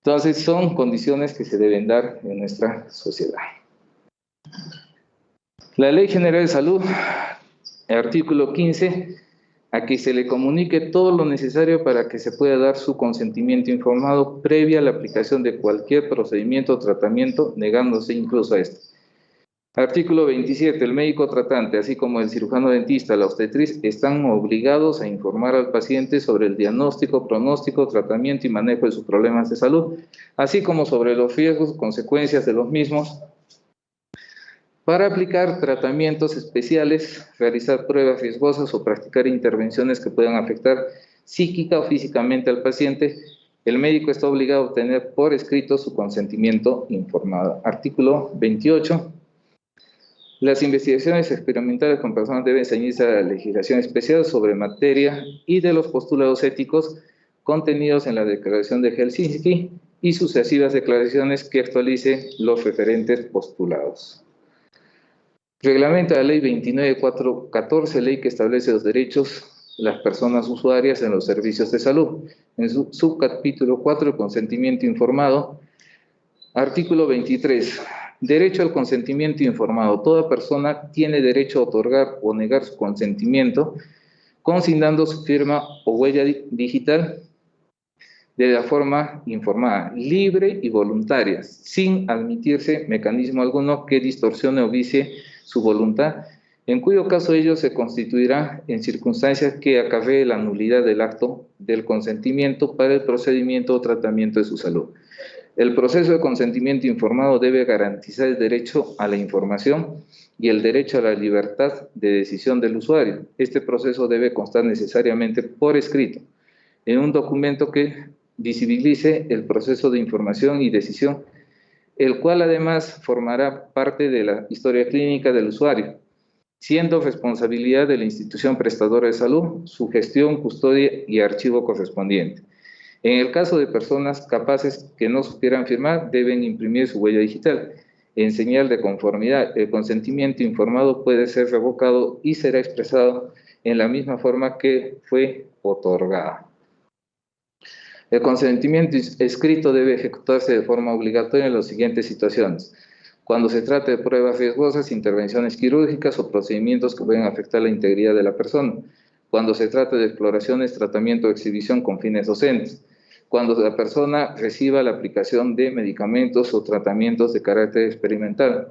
Entonces son condiciones que se deben dar en nuestra sociedad. La Ley General de Salud, el artículo 15, a que se le comunique todo lo necesario para que se pueda dar su consentimiento informado previa a la aplicación de cualquier procedimiento o tratamiento, negándose incluso a este. Artículo 27. El médico tratante, así como el cirujano dentista, la obstetriz, están obligados a informar al paciente sobre el diagnóstico, pronóstico, tratamiento y manejo de sus problemas de salud, así como sobre los riesgos, consecuencias de los mismos, para aplicar tratamientos especiales, realizar pruebas riesgosas o practicar intervenciones que puedan afectar psíquica o físicamente al paciente. El médico está obligado a obtener por escrito su consentimiento informado. Artículo 28. Las investigaciones experimentales con personas deben ceñirse a la legislación especial sobre materia y de los postulados éticos contenidos en la Declaración de Helsinki y sucesivas declaraciones que actualice los referentes postulados. Reglamenta la Ley 29.414, ley que establece los derechos de las personas usuarias en los servicios de salud. En su subcapítulo 4, el consentimiento informado. Artículo 23. Derecho al consentimiento informado. Toda persona tiene derecho a otorgar o negar su consentimiento, consignando su firma o huella digital de la forma informada, libre y voluntaria, sin admitirse mecanismo alguno que distorsione o vicie su voluntad, en cuyo caso ello se constituirá en circunstancias que acarree la nulidad del acto del consentimiento para el procedimiento o tratamiento de su salud. El proceso de consentimiento informado debe garantizar el derecho a la información y el derecho a la libertad de decisión del usuario. Este proceso debe constar necesariamente por escrito, en un documento que visibilice el proceso de información y decisión, el cual además formará parte de la historia clínica del usuario, siendo responsabilidad de la institución prestadora de salud su gestión, custodia y archivo correspondiente. En el caso de personas capaces que no supieran firmar, deben imprimir su huella digital. En señal de conformidad, el consentimiento informado puede ser revocado y será expresado en la misma forma que fue otorgado. El consentimiento escrito debe ejecutarse de forma obligatoria en las siguientes situaciones: cuando se trate de pruebas riesgosas, intervenciones quirúrgicas o procedimientos que pueden afectar la integridad de la persona; cuando se trate de exploraciones, tratamiento o exhibición con fines docentes; cuando la persona reciba la aplicación de medicamentos o tratamientos de carácter experimental;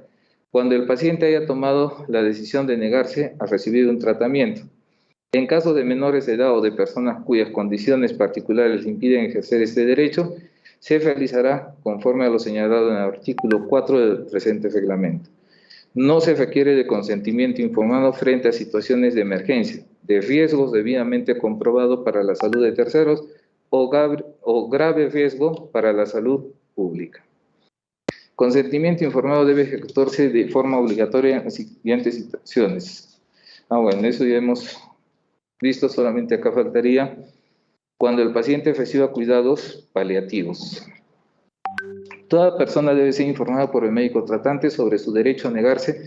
cuando el paciente haya tomado la decisión de negarse a recibir un tratamiento. En caso de menores de edad o de personas cuyas condiciones particulares les impiden ejercer este derecho, se realizará conforme a lo señalado en el artículo 4 del presente reglamento. No se requiere de consentimiento informado frente a situaciones de emergencia, de riesgos debidamente comprobados para la salud de terceros o grave riesgo para la salud pública. Consentimiento informado debe ejecutarse de forma obligatoria en las siguientes situaciones. Bueno, eso ya hemos visto, solamente acá faltaría cuando el paciente reciba cuidados paliativos. Toda persona debe ser informada por el médico tratante sobre su derecho a negarse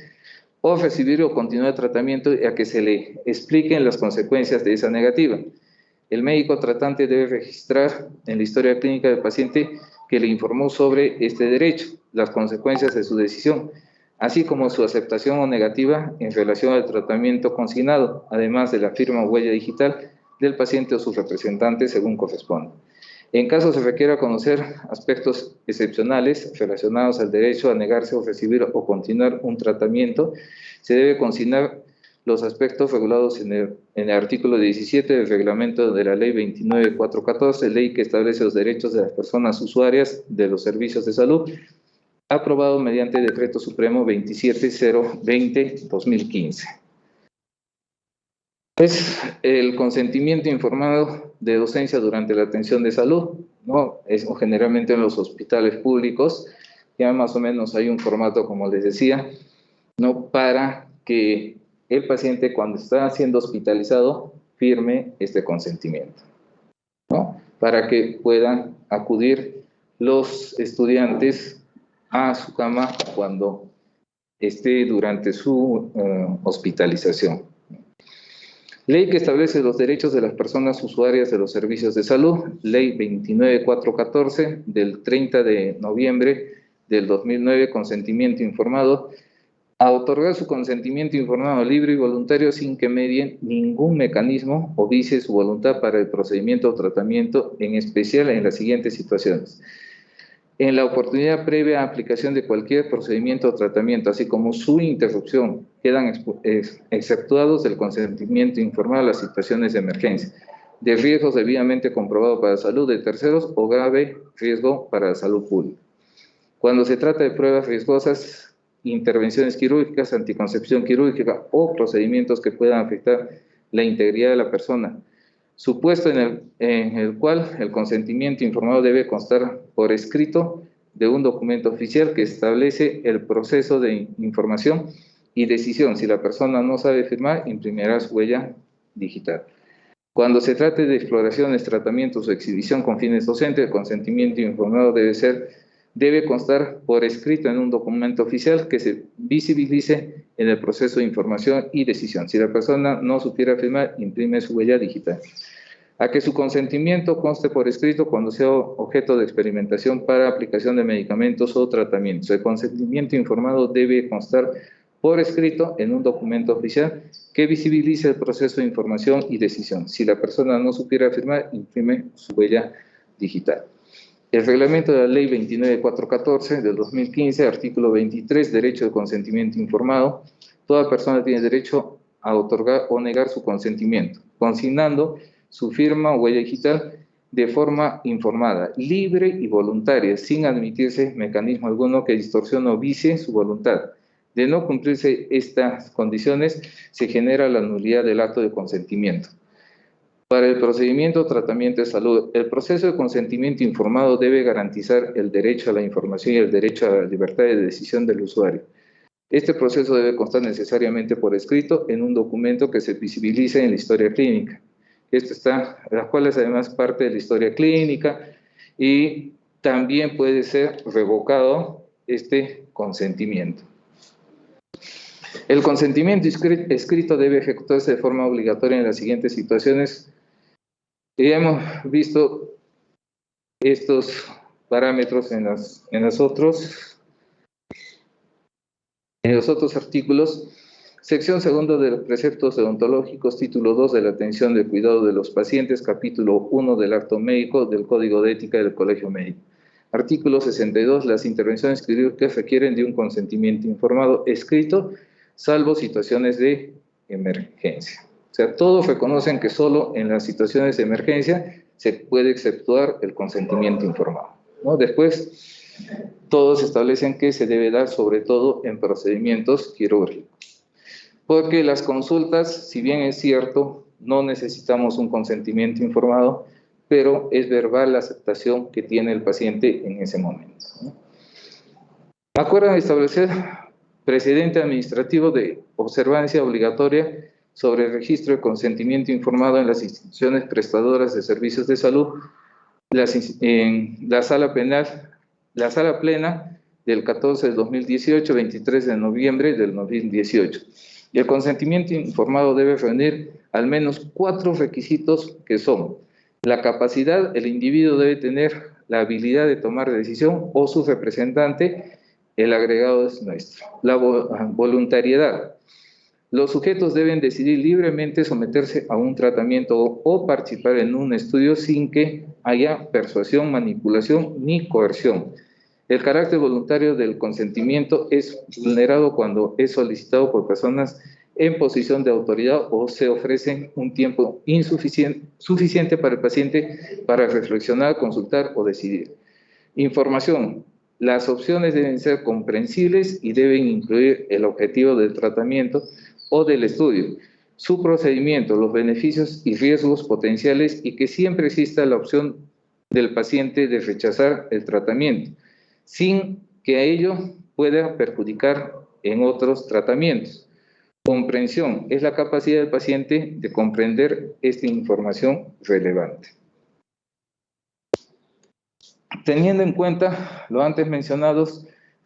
o recibir o continuar el tratamiento y a que se le expliquen las consecuencias de esa negativa. El médico tratante debe registrar en la historia clínica del paciente que le informó sobre este derecho, las consecuencias de su decisión, así como su aceptación o negativa en relación al tratamiento consignado, además de la firma o huella digital del paciente o su representante según corresponda. En caso se requiera conocer aspectos excepcionales relacionados al derecho a negarse o recibir o continuar un tratamiento, se debe consignar los aspectos regulados en el artículo 17 del reglamento de la ley 29.414, ley que establece los derechos de las personas usuarias de los servicios de salud, aprobado mediante Decreto Supremo 27020-2015. Es el consentimiento informado de docencia durante la atención de salud, ¿no? Es generalmente en los hospitales públicos, ya más o menos hay un formato, como les decía, ¿no? Para que el paciente, cuando está siendo hospitalizado, firme este consentimiento, ¿no? Para que puedan acudir los estudiantes a su cama cuando esté durante su hospitalización. Ley que establece los derechos de las personas usuarias de los servicios de salud, Ley 29.414 del 30 de noviembre del 2009, consentimiento informado, a otorgar su consentimiento informado libre y voluntario sin que medie ningún mecanismo o vicie su voluntad para el procedimiento o tratamiento, en especial en las siguientes situaciones: en la oportunidad previa aplicación de cualquier procedimiento o tratamiento, así como su interrupción, quedan exceptuados del consentimiento informado las situaciones de emergencia, de riesgos debidamente comprobados para la salud de terceros o grave riesgo para la salud pública. Cuando se trata de pruebas riesgosas, intervenciones quirúrgicas, anticoncepción quirúrgica o procedimientos que puedan afectar la integridad de la persona, supuesto en el cual el consentimiento informado debe constar por escrito de un documento oficial que establece el proceso de información y decisión. Si la persona no sabe firmar, imprimirá su huella digital. Cuando se trate de exploraciones, tratamientos o exhibición con fines docentes, el consentimiento informado debe constar por escrito en un documento oficial que se visibilice en el proceso de información y decisión. Si la persona no supiera firmar, imprime su huella digital. A que su consentimiento conste por escrito cuando sea objeto de experimentación para aplicación de medicamentos o tratamientos. El consentimiento informado debe constar por escrito en un documento oficial que visibilice el proceso de información y decisión. Si la persona no supiera firmar, imprime su huella digital. El reglamento de la ley 29.414 del 2015, artículo 23, derecho de consentimiento informado. Toda persona tiene derecho a otorgar o negar su consentimiento, consignando su firma o huella digital de forma informada, libre y voluntaria, sin admitirse mecanismo alguno que distorsione o vicie su voluntad. De no cumplirse estas condiciones, se genera la nulidad del acto de consentimiento. Para el procedimiento o tratamiento de salud, el proceso de consentimiento informado debe garantizar el derecho a la información y el derecho a la libertad de decisión del usuario. Este proceso debe constar necesariamente por escrito en un documento que se visibilice en la historia clínica. Esto está, las cuales además parte de la historia clínica, y también puede ser revocado este consentimiento. El consentimiento escrito debe ejecutarse de forma obligatoria en las siguientes situaciones. Ya hemos visto estos parámetros en los otros artículos. Sección segunda de los preceptos deontológicos, título 2 de la atención del cuidado de los pacientes, capítulo 1 del acto médico del Código de Ética del Colegio Médico. Artículo 62. Las intervenciones quirúrgicas requieren de un consentimiento informado escrito, salvo situaciones de emergencia. O sea, todos reconocen que solo en las situaciones de emergencia se puede exceptuar el consentimiento informado, ¿no? Después, todos establecen que se debe dar sobre todo en procedimientos quirúrgicos. Porque las consultas, si bien es cierto, no necesitamos un consentimiento informado, pero es verbal la aceptación que tiene el paciente en ese momento, ¿no? Acuerdan establecer precedente administrativo de observancia obligatoria sobre el registro de consentimiento informado en las instituciones prestadoras de servicios de salud, en la sala plena del 14 de 2018, 23 de noviembre del 2018. Y el consentimiento informado debe reunir al menos 4 requisitos que son: la capacidad, el individuo debe tener la habilidad de tomar decisión o su representante, el agregado es nuestro. La voluntariedad. Los sujetos deben decidir libremente someterse a un tratamiento o participar en un estudio sin que haya persuasión, manipulación ni coerción. El carácter voluntario del consentimiento es vulnerado cuando es solicitado por personas en posición de autoridad o se ofrece un tiempo suficiente para el paciente para reflexionar, consultar o decidir. Información. Las opciones deben ser comprensibles y deben incluir el objetivo del tratamiento o del estudio, su procedimiento, los beneficios y riesgos potenciales, y que siempre exista la opción del paciente de rechazar el tratamiento, sin que a ello pueda perjudicar en otros tratamientos. Comprensión es la capacidad del paciente de comprender esta información relevante. Teniendo en cuenta lo antes mencionado,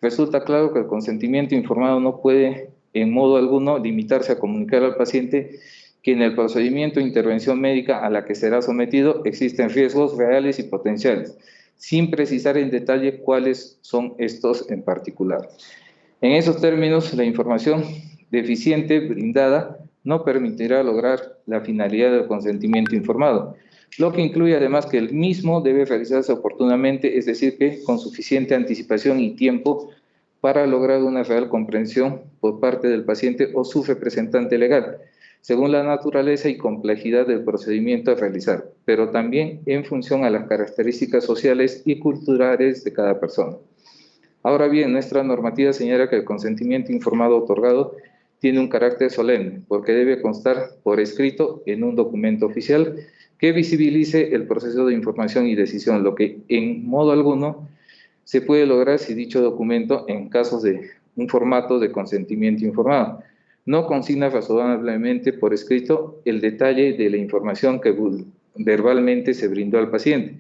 resulta claro que el consentimiento informado no puede en modo alguno limitarse a comunicar al paciente que en el procedimiento de intervención médica a la que será sometido existen riesgos reales y potenciales, sin precisar en detalle cuáles son estos en particular. En esos términos, la información deficiente brindada no permitirá lograr la finalidad del consentimiento informado, lo que incluye además que el mismo debe realizarse oportunamente, es decir, que con suficiente anticipación y tiempo para lograr una real comprensión por parte del paciente o su representante legal, según la naturaleza y complejidad del procedimiento a realizar, pero también en función a las características sociales y culturales de cada persona. Ahora bien, nuestra normativa señala que el consentimiento informado otorgado tiene un carácter solemne, porque debe constar por escrito en un documento oficial que visibilice el proceso de información y decisión, lo que en modo alguno se puede lograr si dicho documento, en casos de un formato de consentimiento informado, no consigna razonablemente por escrito el detalle de la información que verbalmente se brindó al paciente,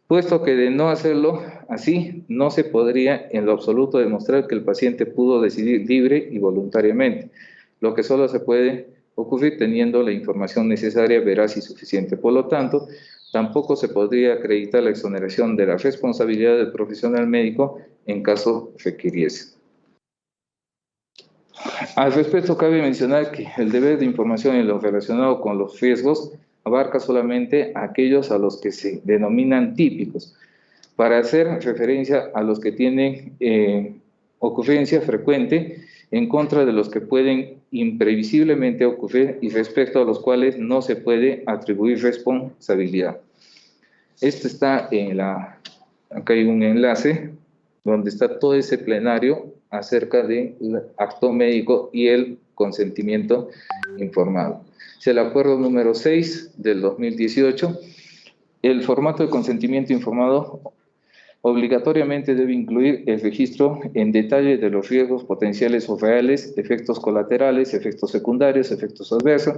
puesto que de no hacerlo así, no se podría en lo absoluto demostrar que el paciente pudo decidir libre y voluntariamente, lo que solo se puede ocurrir teniendo la información necesaria, veraz y suficiente. Por lo tanto, tampoco se podría acreditar la exoneración de la responsabilidad del profesional médico en caso requiriese. Al respecto, cabe mencionar que el deber de información en lo relacionado con los riesgos abarca solamente aquellos a los que se denominan típicos, para hacer referencia a los que tienen ocurrencia frecuente en contra de los que pueden imprevisiblemente ocurrir y respecto a los cuales no se puede atribuir responsabilidad. Esto está acá hay un enlace donde está todo ese plenario acerca del acto médico y el consentimiento informado. Es el acuerdo número 6 del 2018. El formato de consentimiento informado obligatoriamente debe incluir el registro en detalle de los riesgos potenciales o reales, efectos colaterales, efectos secundarios, efectos adversos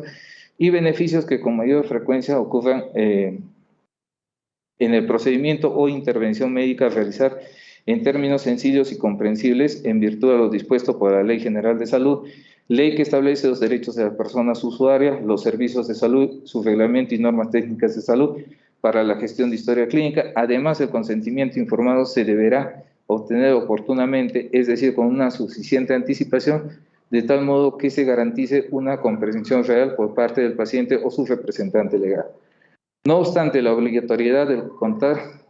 y beneficios que con mayor frecuencia ocurran en el procedimiento o intervención médica a realizar en términos sencillos y comprensibles en virtud de lo dispuesto por la Ley General de Salud, ley que establece los derechos de las personas usuarias, los servicios de salud, su reglamento y normas técnicas de salud para la gestión de historia clínica. Además, el consentimiento informado se deberá obtener oportunamente, es decir, con una suficiente anticipación, de tal modo que se garantice una comprensión real por parte del paciente o su representante legal. No obstante, la obligatoriedad de contar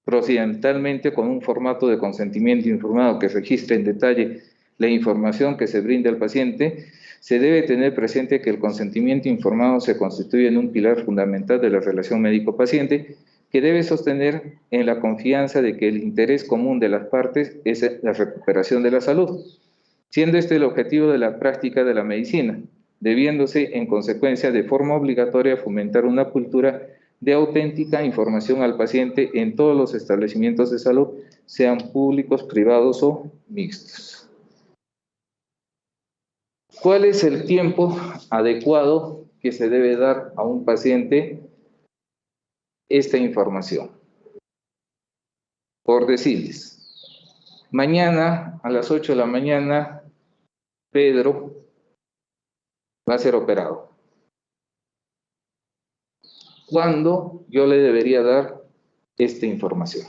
procedimentalmente con un formato de consentimiento informado que registre en detalle la información que se brinda al paciente, se debe tener presente que el consentimiento informado se constituye en un pilar fundamental de la relación médico-paciente que debe sostener en la confianza de que el interés común de las partes es la recuperación de la salud, siendo este el objetivo de la práctica de la medicina, debiéndose en consecuencia de forma obligatoria fomentar una cultura de auténtica información al paciente en todos los establecimientos de salud, sean públicos, privados o mixtos. ¿Cuál es el tiempo adecuado que se debe dar a un paciente esta información? Por decirles, mañana a las 8 de la mañana, Pedro va a ser operado. ¿Cuándo yo le debería dar esta información?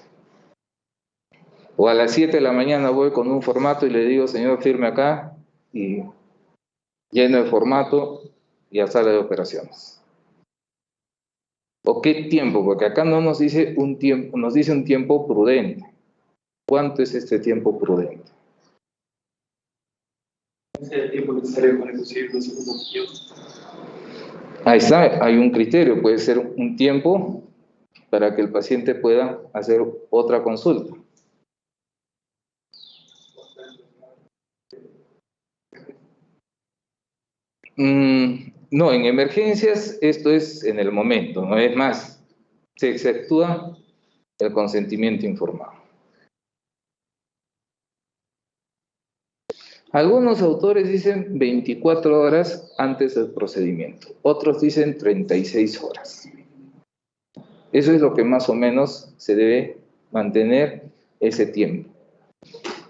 O a las 7 de la mañana voy con un formato y le digo, señor, firme acá, y lleno el formato y a sala de operaciones. ¿O qué tiempo? Porque acá no nos dice un tiempo, nos dice un tiempo prudente. ¿Cuánto es este tiempo prudente? ¿Es el tiempo necesario para conseguir una segunda opinión? Ahí está, hay un criterio, puede ser un tiempo para que el paciente pueda hacer otra consulta. No, en emergencias esto es en el momento, no es más, se exceptúa el consentimiento informado. Algunos autores dicen 24 horas antes del procedimiento, otros dicen 36 horas. Eso es lo que más o menos se debe mantener ese tiempo.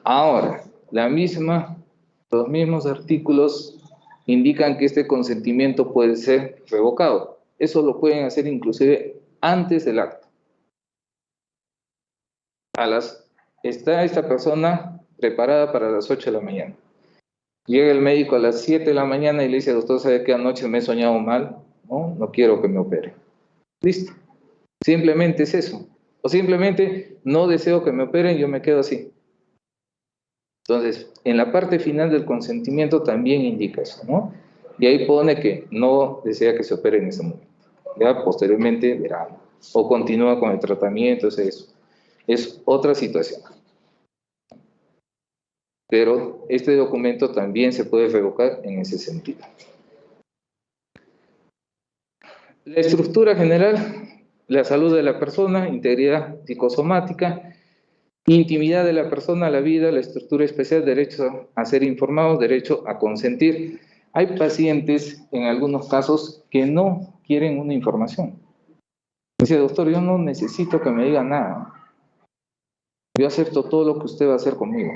Ahora, los mismos artículos indican que este consentimiento puede ser revocado. Eso lo pueden hacer inclusive antes del acto. Está esta persona preparada para las 8 de la mañana. Llega el médico a las 7 de la mañana y le dice, doctor, ¿sabe qué? Anoche me he soñado mal, no quiero que me opere. Listo. Simplemente es eso. O simplemente no deseo que me operen, yo me quedo así. Entonces, en la parte final del consentimiento también indica eso, ¿no? Y ahí pone que no desea que se opere en ese momento. Ya posteriormente verá. O continúa con el tratamiento, eso. Es otra situación. Pero este documento también se puede revocar en ese sentido. La estructura general, la salud de la persona, integridad psicosomática, intimidad de la persona, la vida, la estructura especial, derecho a ser informados, derecho a consentir. Hay pacientes, en algunos casos, que no quieren una información. Dice, doctor, yo no necesito que me diga nada. Yo acepto todo lo que usted va a hacer conmigo.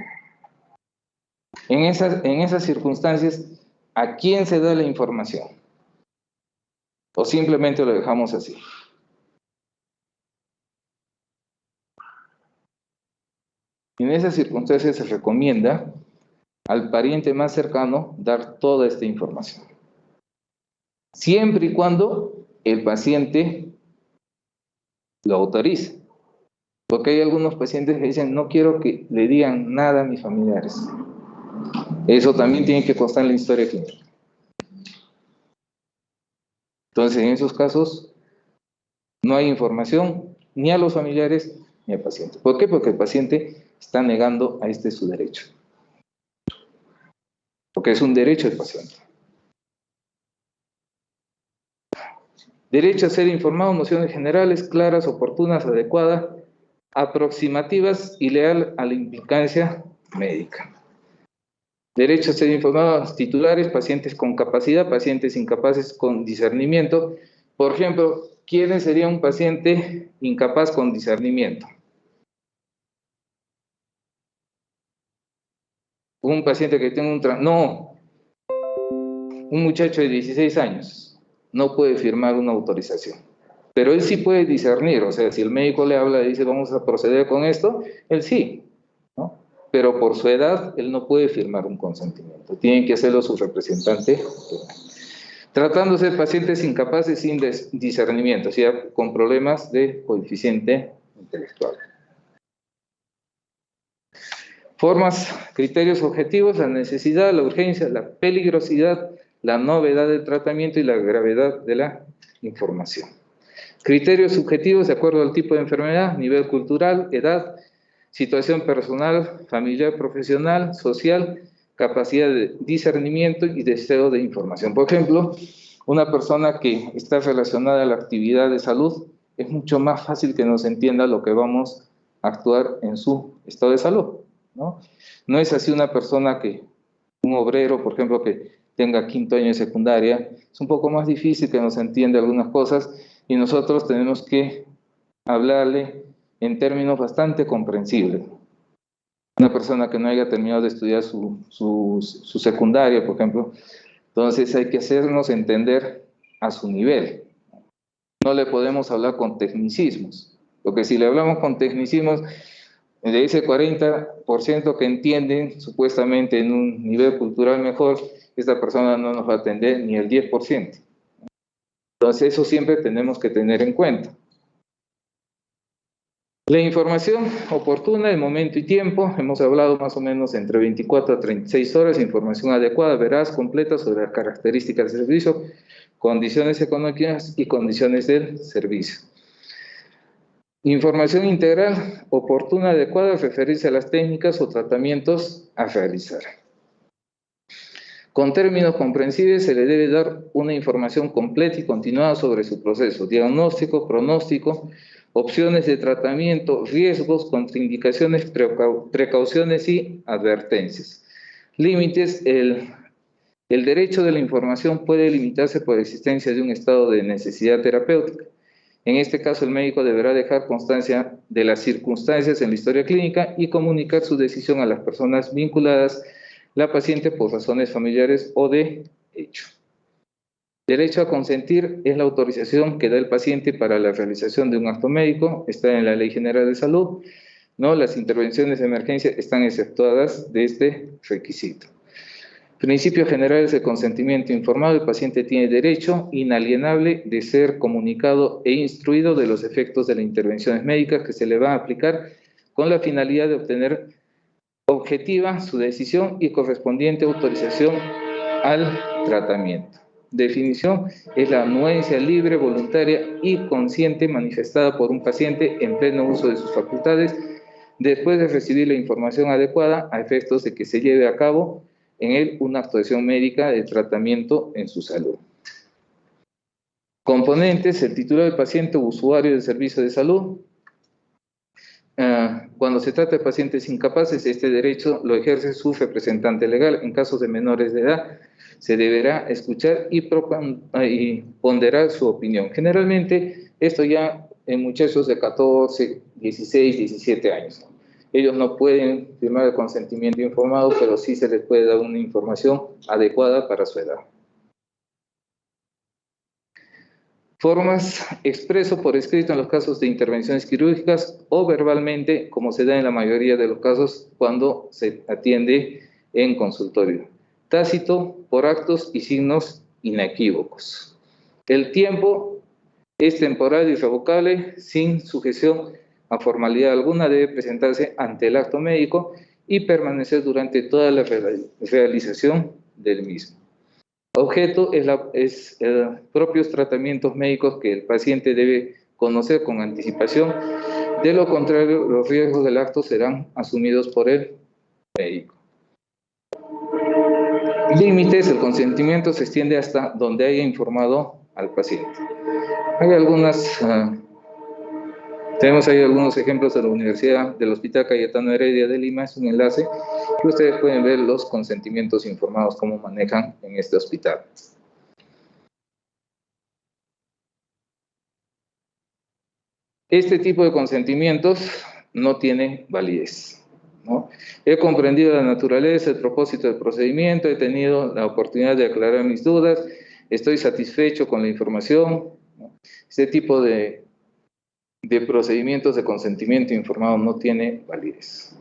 En esas circunstancias, ¿a quién se da la información? ¿O simplemente lo dejamos así? En esas circunstancias se recomienda al pariente más cercano dar toda esta información. Siempre y cuando el paciente lo autorice. Porque hay algunos pacientes que dicen, no quiero que le digan nada a mis familiares. Eso también tiene que constar en la historia clínica. Entonces, en esos casos, No hay información ni a los familiares ni al paciente. ¿Por qué? Porque el paciente está negando a este su derecho. Porque es un derecho del paciente. Derecho a ser informado, nociones generales, claras, oportunas, adecuadas, aproximativas y leal a la implicancia médica. Derecho a ser informados, titulares, pacientes con capacidad, pacientes incapaces con discernimiento. Por ejemplo, ¿quién sería un paciente incapaz con discernimiento? Un paciente que tenga un muchacho de 16 años no puede firmar una autorización, pero él sí puede discernir, o sea, si el médico le habla y dice vamos a proceder con esto, él sí, ¿no? Pero por su edad, él no puede firmar un consentimiento, tiene que hacerlo su representante. Tratándose de pacientes incapaces sin discernimiento, o sea, con problemas de coeficiente intelectual. Formas, criterios objetivos, la necesidad, la urgencia, la peligrosidad, la novedad del tratamiento y la gravedad de la información. Criterios subjetivos de acuerdo al tipo de enfermedad, nivel cultural, edad, situación personal, familiar, profesional, social, capacidad de discernimiento y deseo de información. Por ejemplo, una persona que está relacionada a la actividad de salud, es mucho más fácil que nos entienda lo que vamos a actuar en su estado de salud, ¿no? No es así una persona un obrero, por ejemplo, que tenga 5º año de secundaria, es un poco más difícil que nos entienda algunas cosas y nosotros tenemos que hablarle en términos bastante comprensibles. Una persona que no haya terminado de estudiar su secundaria, por ejemplo, entonces hay que hacernos entender a su nivel. No le podemos hablar con tecnicismos, porque si le hablamos con tecnicismos, de ese 40% que entienden supuestamente en un nivel cultural mejor, esta persona no nos va a atender ni el 10%. Entonces eso siempre tenemos que tener en cuenta. La información oportuna en momento y tiempo, hemos hablado más o menos entre 24 a 36 horas, información adecuada, veraz, completa sobre las características del servicio, condiciones económicas y condiciones del servicio. Información integral, oportuna, adecuada, referirse a las técnicas o tratamientos a realizar. Con términos comprensibles se le debe dar una información completa y continuada sobre su proceso, diagnóstico, pronóstico, opciones de tratamiento, riesgos, contraindicaciones, precauciones y advertencias. Límites, el derecho de la información puede limitarse por existencia de un estado de necesidad terapéutica. En este caso, el médico deberá dejar constancia de las circunstancias en la historia clínica y comunicar su decisión a las personas vinculadas, la paciente por razones familiares o de hecho. Derecho a consentir es la autorización que da el paciente para la realización de un acto médico, está en la Ley General de Salud, ¿no? Las intervenciones de emergencia están exceptuadas de este requisito. Principios generales de consentimiento informado, el paciente tiene derecho inalienable de ser comunicado e instruido de los efectos de las intervenciones médicas que se le va a aplicar con la finalidad de obtener objetiva su decisión y correspondiente autorización al tratamiento. Definición es la anuencia libre, voluntaria y consciente manifestada por un paciente en pleno uso de sus facultades después de recibir la información adecuada a efectos de que se lleve a cabo en él una actuación médica de tratamiento en su salud. Componentes, el titular del paciente o usuario del servicio de salud. Cuando se trata de pacientes incapaces, este derecho lo ejerce su representante legal. En casos de menores de edad, se deberá escuchar y ponderar su opinión. Generalmente, esto ya en muchachos de 14, 16, 17 años. Ellos no pueden firmar el consentimiento informado, pero sí se les puede dar una información adecuada para su edad. Formas, expreso por escrito en los casos de intervenciones quirúrgicas o verbalmente, como se da en la mayoría de los casos cuando se atiende en consultorio. Tácito, por actos y signos inequívocos. El tiempo es temporal y irrevocable, sin sujeción a formalidad alguna, debe presentarse ante el acto médico y permanecer durante toda la realización del mismo. Objeto es propios tratamientos médicos que el paciente debe conocer con anticipación. De lo contrario, los riesgos del acto serán asumidos por el médico. Límites: el consentimiento se extiende hasta donde haya informado al paciente. Hay tenemos ahí algunos ejemplos de la Universidad del Hospital Cayetano Heredia de Lima. Es un enlace que ustedes pueden ver los consentimientos informados, cómo manejan en este hospital. Este tipo de consentimientos no tiene validez, ¿no? He comprendido la naturaleza, el propósito del procedimiento, he tenido la oportunidad de aclarar mis dudas, estoy satisfecho con la información, ¿no? Este tipo de procedimientos de consentimiento informado no tiene validez.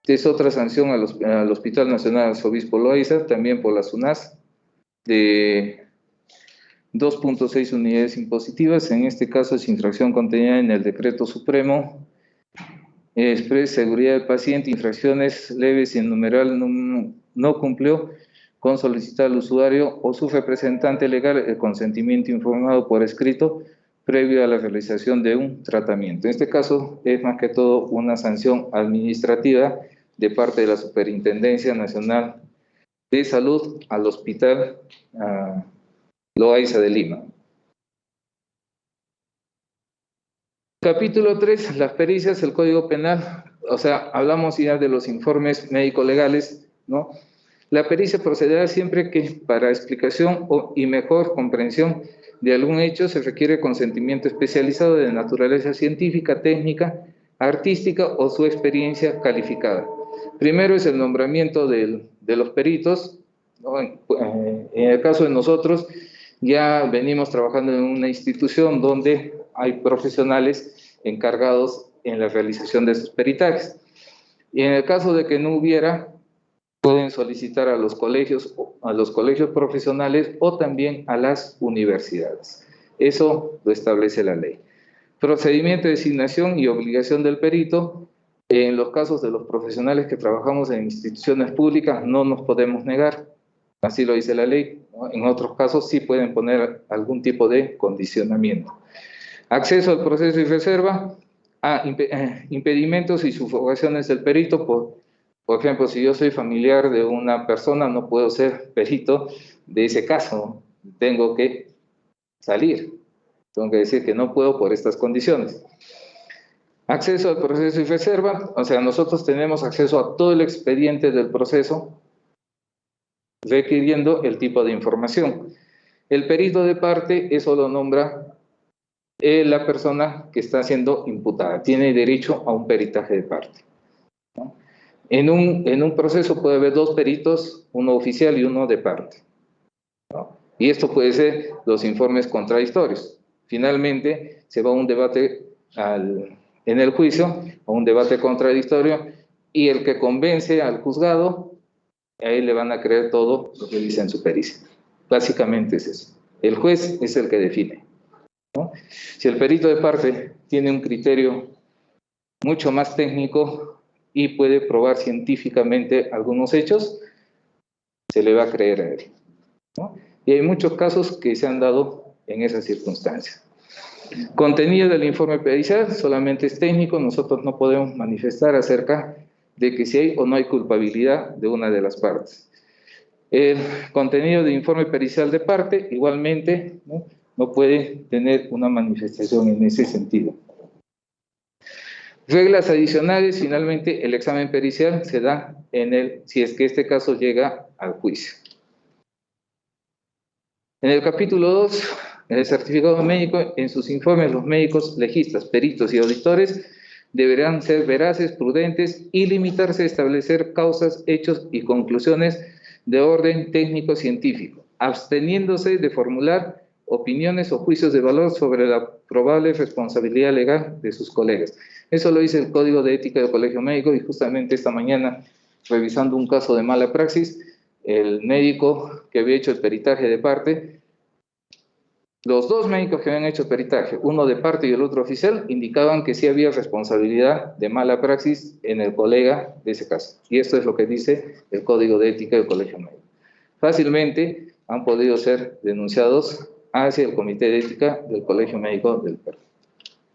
Es otra sanción al Hospital Nacional Arzobispo Loaiza, también por la SUNAS, de 2.6 unidades impositivas. En este caso es infracción contenida en el Decreto Supremo, expresa seguridad del paciente, infracciones leves y en numeral no cumplió con solicitar al usuario o su representante legal el consentimiento informado por escrito previo a la realización de un tratamiento. En este caso es más que todo una sanción administrativa de parte de la Superintendencia Nacional de Salud al Hospital Loaiza de Lima. Capítulo 3, las pericias, el Código Penal. O sea, hablamos ya de los informes médico-legales, ¿no? La pericia procederá siempre que para explicación y mejor comprensión de algún hecho se requiere consentimiento especializado de naturaleza científica, técnica, artística o su experiencia calificada. Primero es el nombramiento de los peritos, ¿no? En el caso de nosotros, ya venimos trabajando en una institución donde hay profesionales encargados en la realización de esos peritajes. Y en el caso de que no hubiera, pueden solicitar a los colegios profesionales o también a las universidades. Eso lo establece la ley. Procedimiento de designación y obligación del perito. En los casos de los profesionales que trabajamos en instituciones públicas no nos podemos negar, así lo dice la ley, ¿no? En otros casos sí pueden poner algún tipo de condicionamiento. Acceso al proceso y reserva. Impedimentos y subrogaciones del perito. Por ejemplo, si yo soy familiar de una persona, no puedo ser perito de ese caso, ¿no? Tengo que salir, tengo que decir que no puedo por estas condiciones. Acceso al proceso y reserva, o sea, nosotros tenemos acceso a todo el expediente del proceso, requiriendo el tipo de información. El perito de parte, eso lo nombra la persona que está siendo imputada, tiene derecho a un peritaje de parte, ¿no? En un proceso puede haber dos peritos, uno oficial y uno de parte, ¿no? Y esto puede ser los informes contradictorios. Finalmente se va a un debate en el juicio, a un debate contradictorio, y el que convence al juzgado, a él le van a creer todo lo que dice en su pericia. Básicamente es eso. El juez es el que define, ¿no? Si el perito de parte tiene un criterio mucho más técnico y puede probar científicamente algunos hechos, se le va a creer a él, ¿no? Y hay muchos casos que se han dado en esas circunstancias. Contenido del informe pericial solamente es técnico, nosotros no podemos manifestar acerca de que si hay o no hay culpabilidad de una de las partes. El contenido del informe pericial de parte, igualmente, no puede tener una manifestación en ese sentido. Reglas adicionales: finalmente el examen pericial se da si es que este caso llega al juicio. En el capítulo 2, el certificado médico, en sus informes los médicos, legistas, peritos y auditores deberán ser veraces, prudentes y limitarse a establecer causas, hechos y conclusiones de orden técnico-científico, absteniéndose de formular opiniones o juicios de valor sobre la probable responsabilidad legal de sus colegas. Eso lo dice el Código de Ética del Colegio Médico, y justamente esta mañana, revisando un caso de mala praxis, el médico que había hecho el peritaje de parte, los dos médicos que habían hecho el peritaje, uno de parte y el otro oficial, indicaban que sí había responsabilidad de mala praxis en el colega de ese caso. Y esto es lo que dice el Código de Ética del Colegio Médico. Fácilmente, han podido ser denunciados hacia el Comité de Ética del Colegio Médico del Perú,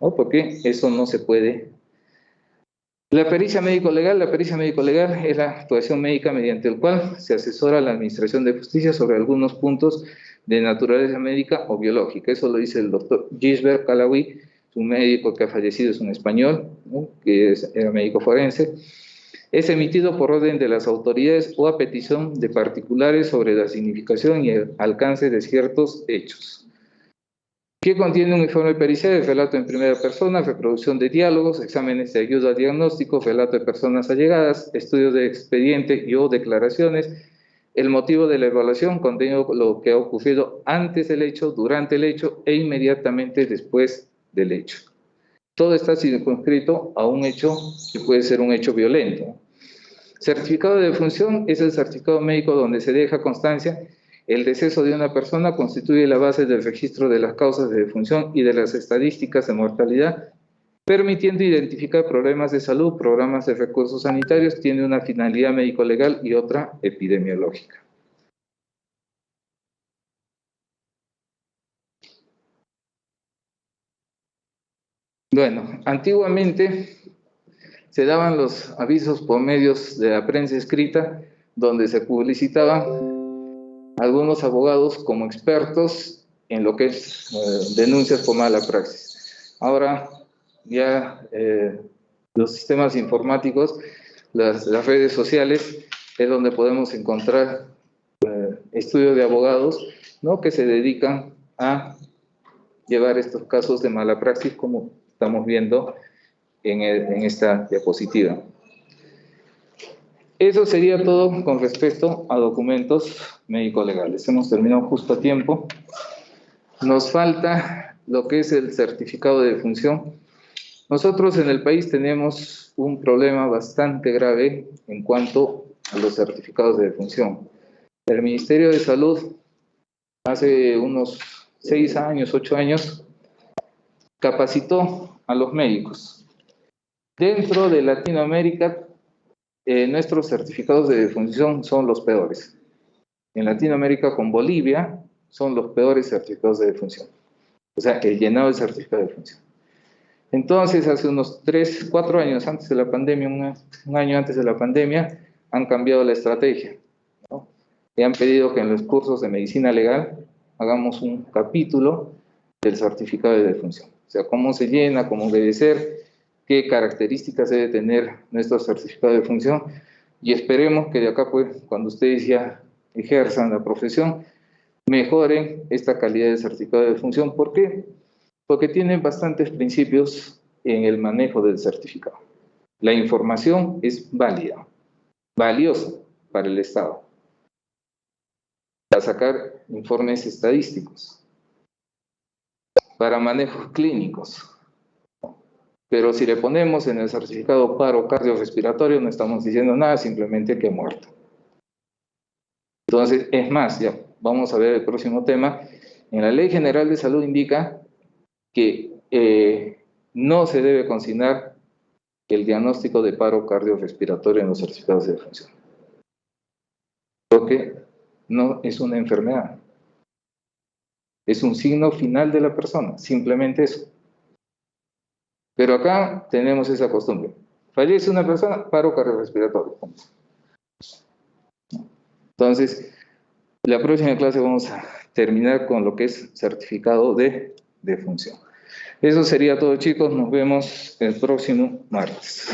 ¿no? Porque eso no se puede. La pericia médico-legal es la actuación médica mediante el cual se asesora a la Administración de Justicia sobre algunos puntos de naturaleza médica o biológica. Eso lo dice el doctor Gisbert Calawi, un médico que ha fallecido, es un español, ¿no? Que era médico forense. Es emitido por orden de las autoridades o a petición de particulares sobre la significación y el alcance de ciertos hechos. ¿Qué contiene un informe pericial? El relato en primera persona, reproducción de diálogos, exámenes de ayuda al diagnóstico, relato de personas allegadas, estudios de expediente y o declaraciones, el motivo de la evaluación, contenido lo que ha ocurrido antes del hecho, durante el hecho e inmediatamente después del hecho. Todo está circunscrito a un hecho que puede ser un hecho violento. Certificado de defunción es el certificado médico donde se deja constancia el deceso de una persona, constituye la base del registro de las causas de defunción y de las estadísticas de mortalidad, permitiendo identificar problemas de salud, programas de recursos sanitarios, tiene una finalidad médico-legal y otra epidemiológica. Bueno, antiguamente se daban los avisos por medios de la prensa escrita, donde se publicitaban algunos abogados como expertos en lo que es denuncias por mala praxis. Ahora ya los sistemas informáticos, las redes sociales, es donde podemos encontrar estudios de abogados, ¿no? Que se dedican a llevar estos casos de mala praxis, como estamos viendo en esta diapositiva. Eso sería todo con respecto a documentos médico-legales. Hemos terminado justo a tiempo. Nos falta lo que es el certificado de defunción. Nosotros en el país tenemos un problema bastante grave en cuanto a los certificados de defunción. El Ministerio de Salud hace unos 6 años, 8 años, capacitó a los médicos. Dentro de Latinoamérica, nuestros certificados de defunción son los peores. En Latinoamérica, con Bolivia, son los peores certificados de defunción. O sea, el llenado de certificado de defunción. Entonces, hace unos 3, 4 años antes de la pandemia, un año antes de la pandemia, han cambiado la estrategia, ¿no? Y han pedido que en los cursos de medicina legal hagamos un capítulo del certificado de defunción. O sea, cómo se llena, cómo debe ser, qué características debe tener nuestro certificado de defunción, y esperemos que de acá, pues, cuando ustedes ya ejerzan la profesión, mejoren esta calidad de certificado de defunción. ¿Por qué? Porque tienen bastantes principios en el manejo del certificado. La información es válida, valiosa para el Estado, para sacar informes estadísticos, para manejos clínicos. Pero si le ponemos en el certificado paro cardiorrespiratorio, no estamos diciendo nada, simplemente que ha muerto. Entonces, es más, ya vamos a ver el próximo tema. En la Ley General de Salud indica que no se debe consignar el diagnóstico de paro cardiorrespiratorio en los certificados de defunción, porque no es una enfermedad, es un signo final de la persona, simplemente eso. Pero acá tenemos esa costumbre. Fallece una persona, paro cardiorrespiratorio. Entonces, la próxima clase vamos a terminar con lo que es certificado de defunción. Eso sería todo, chicos. Nos vemos el próximo martes.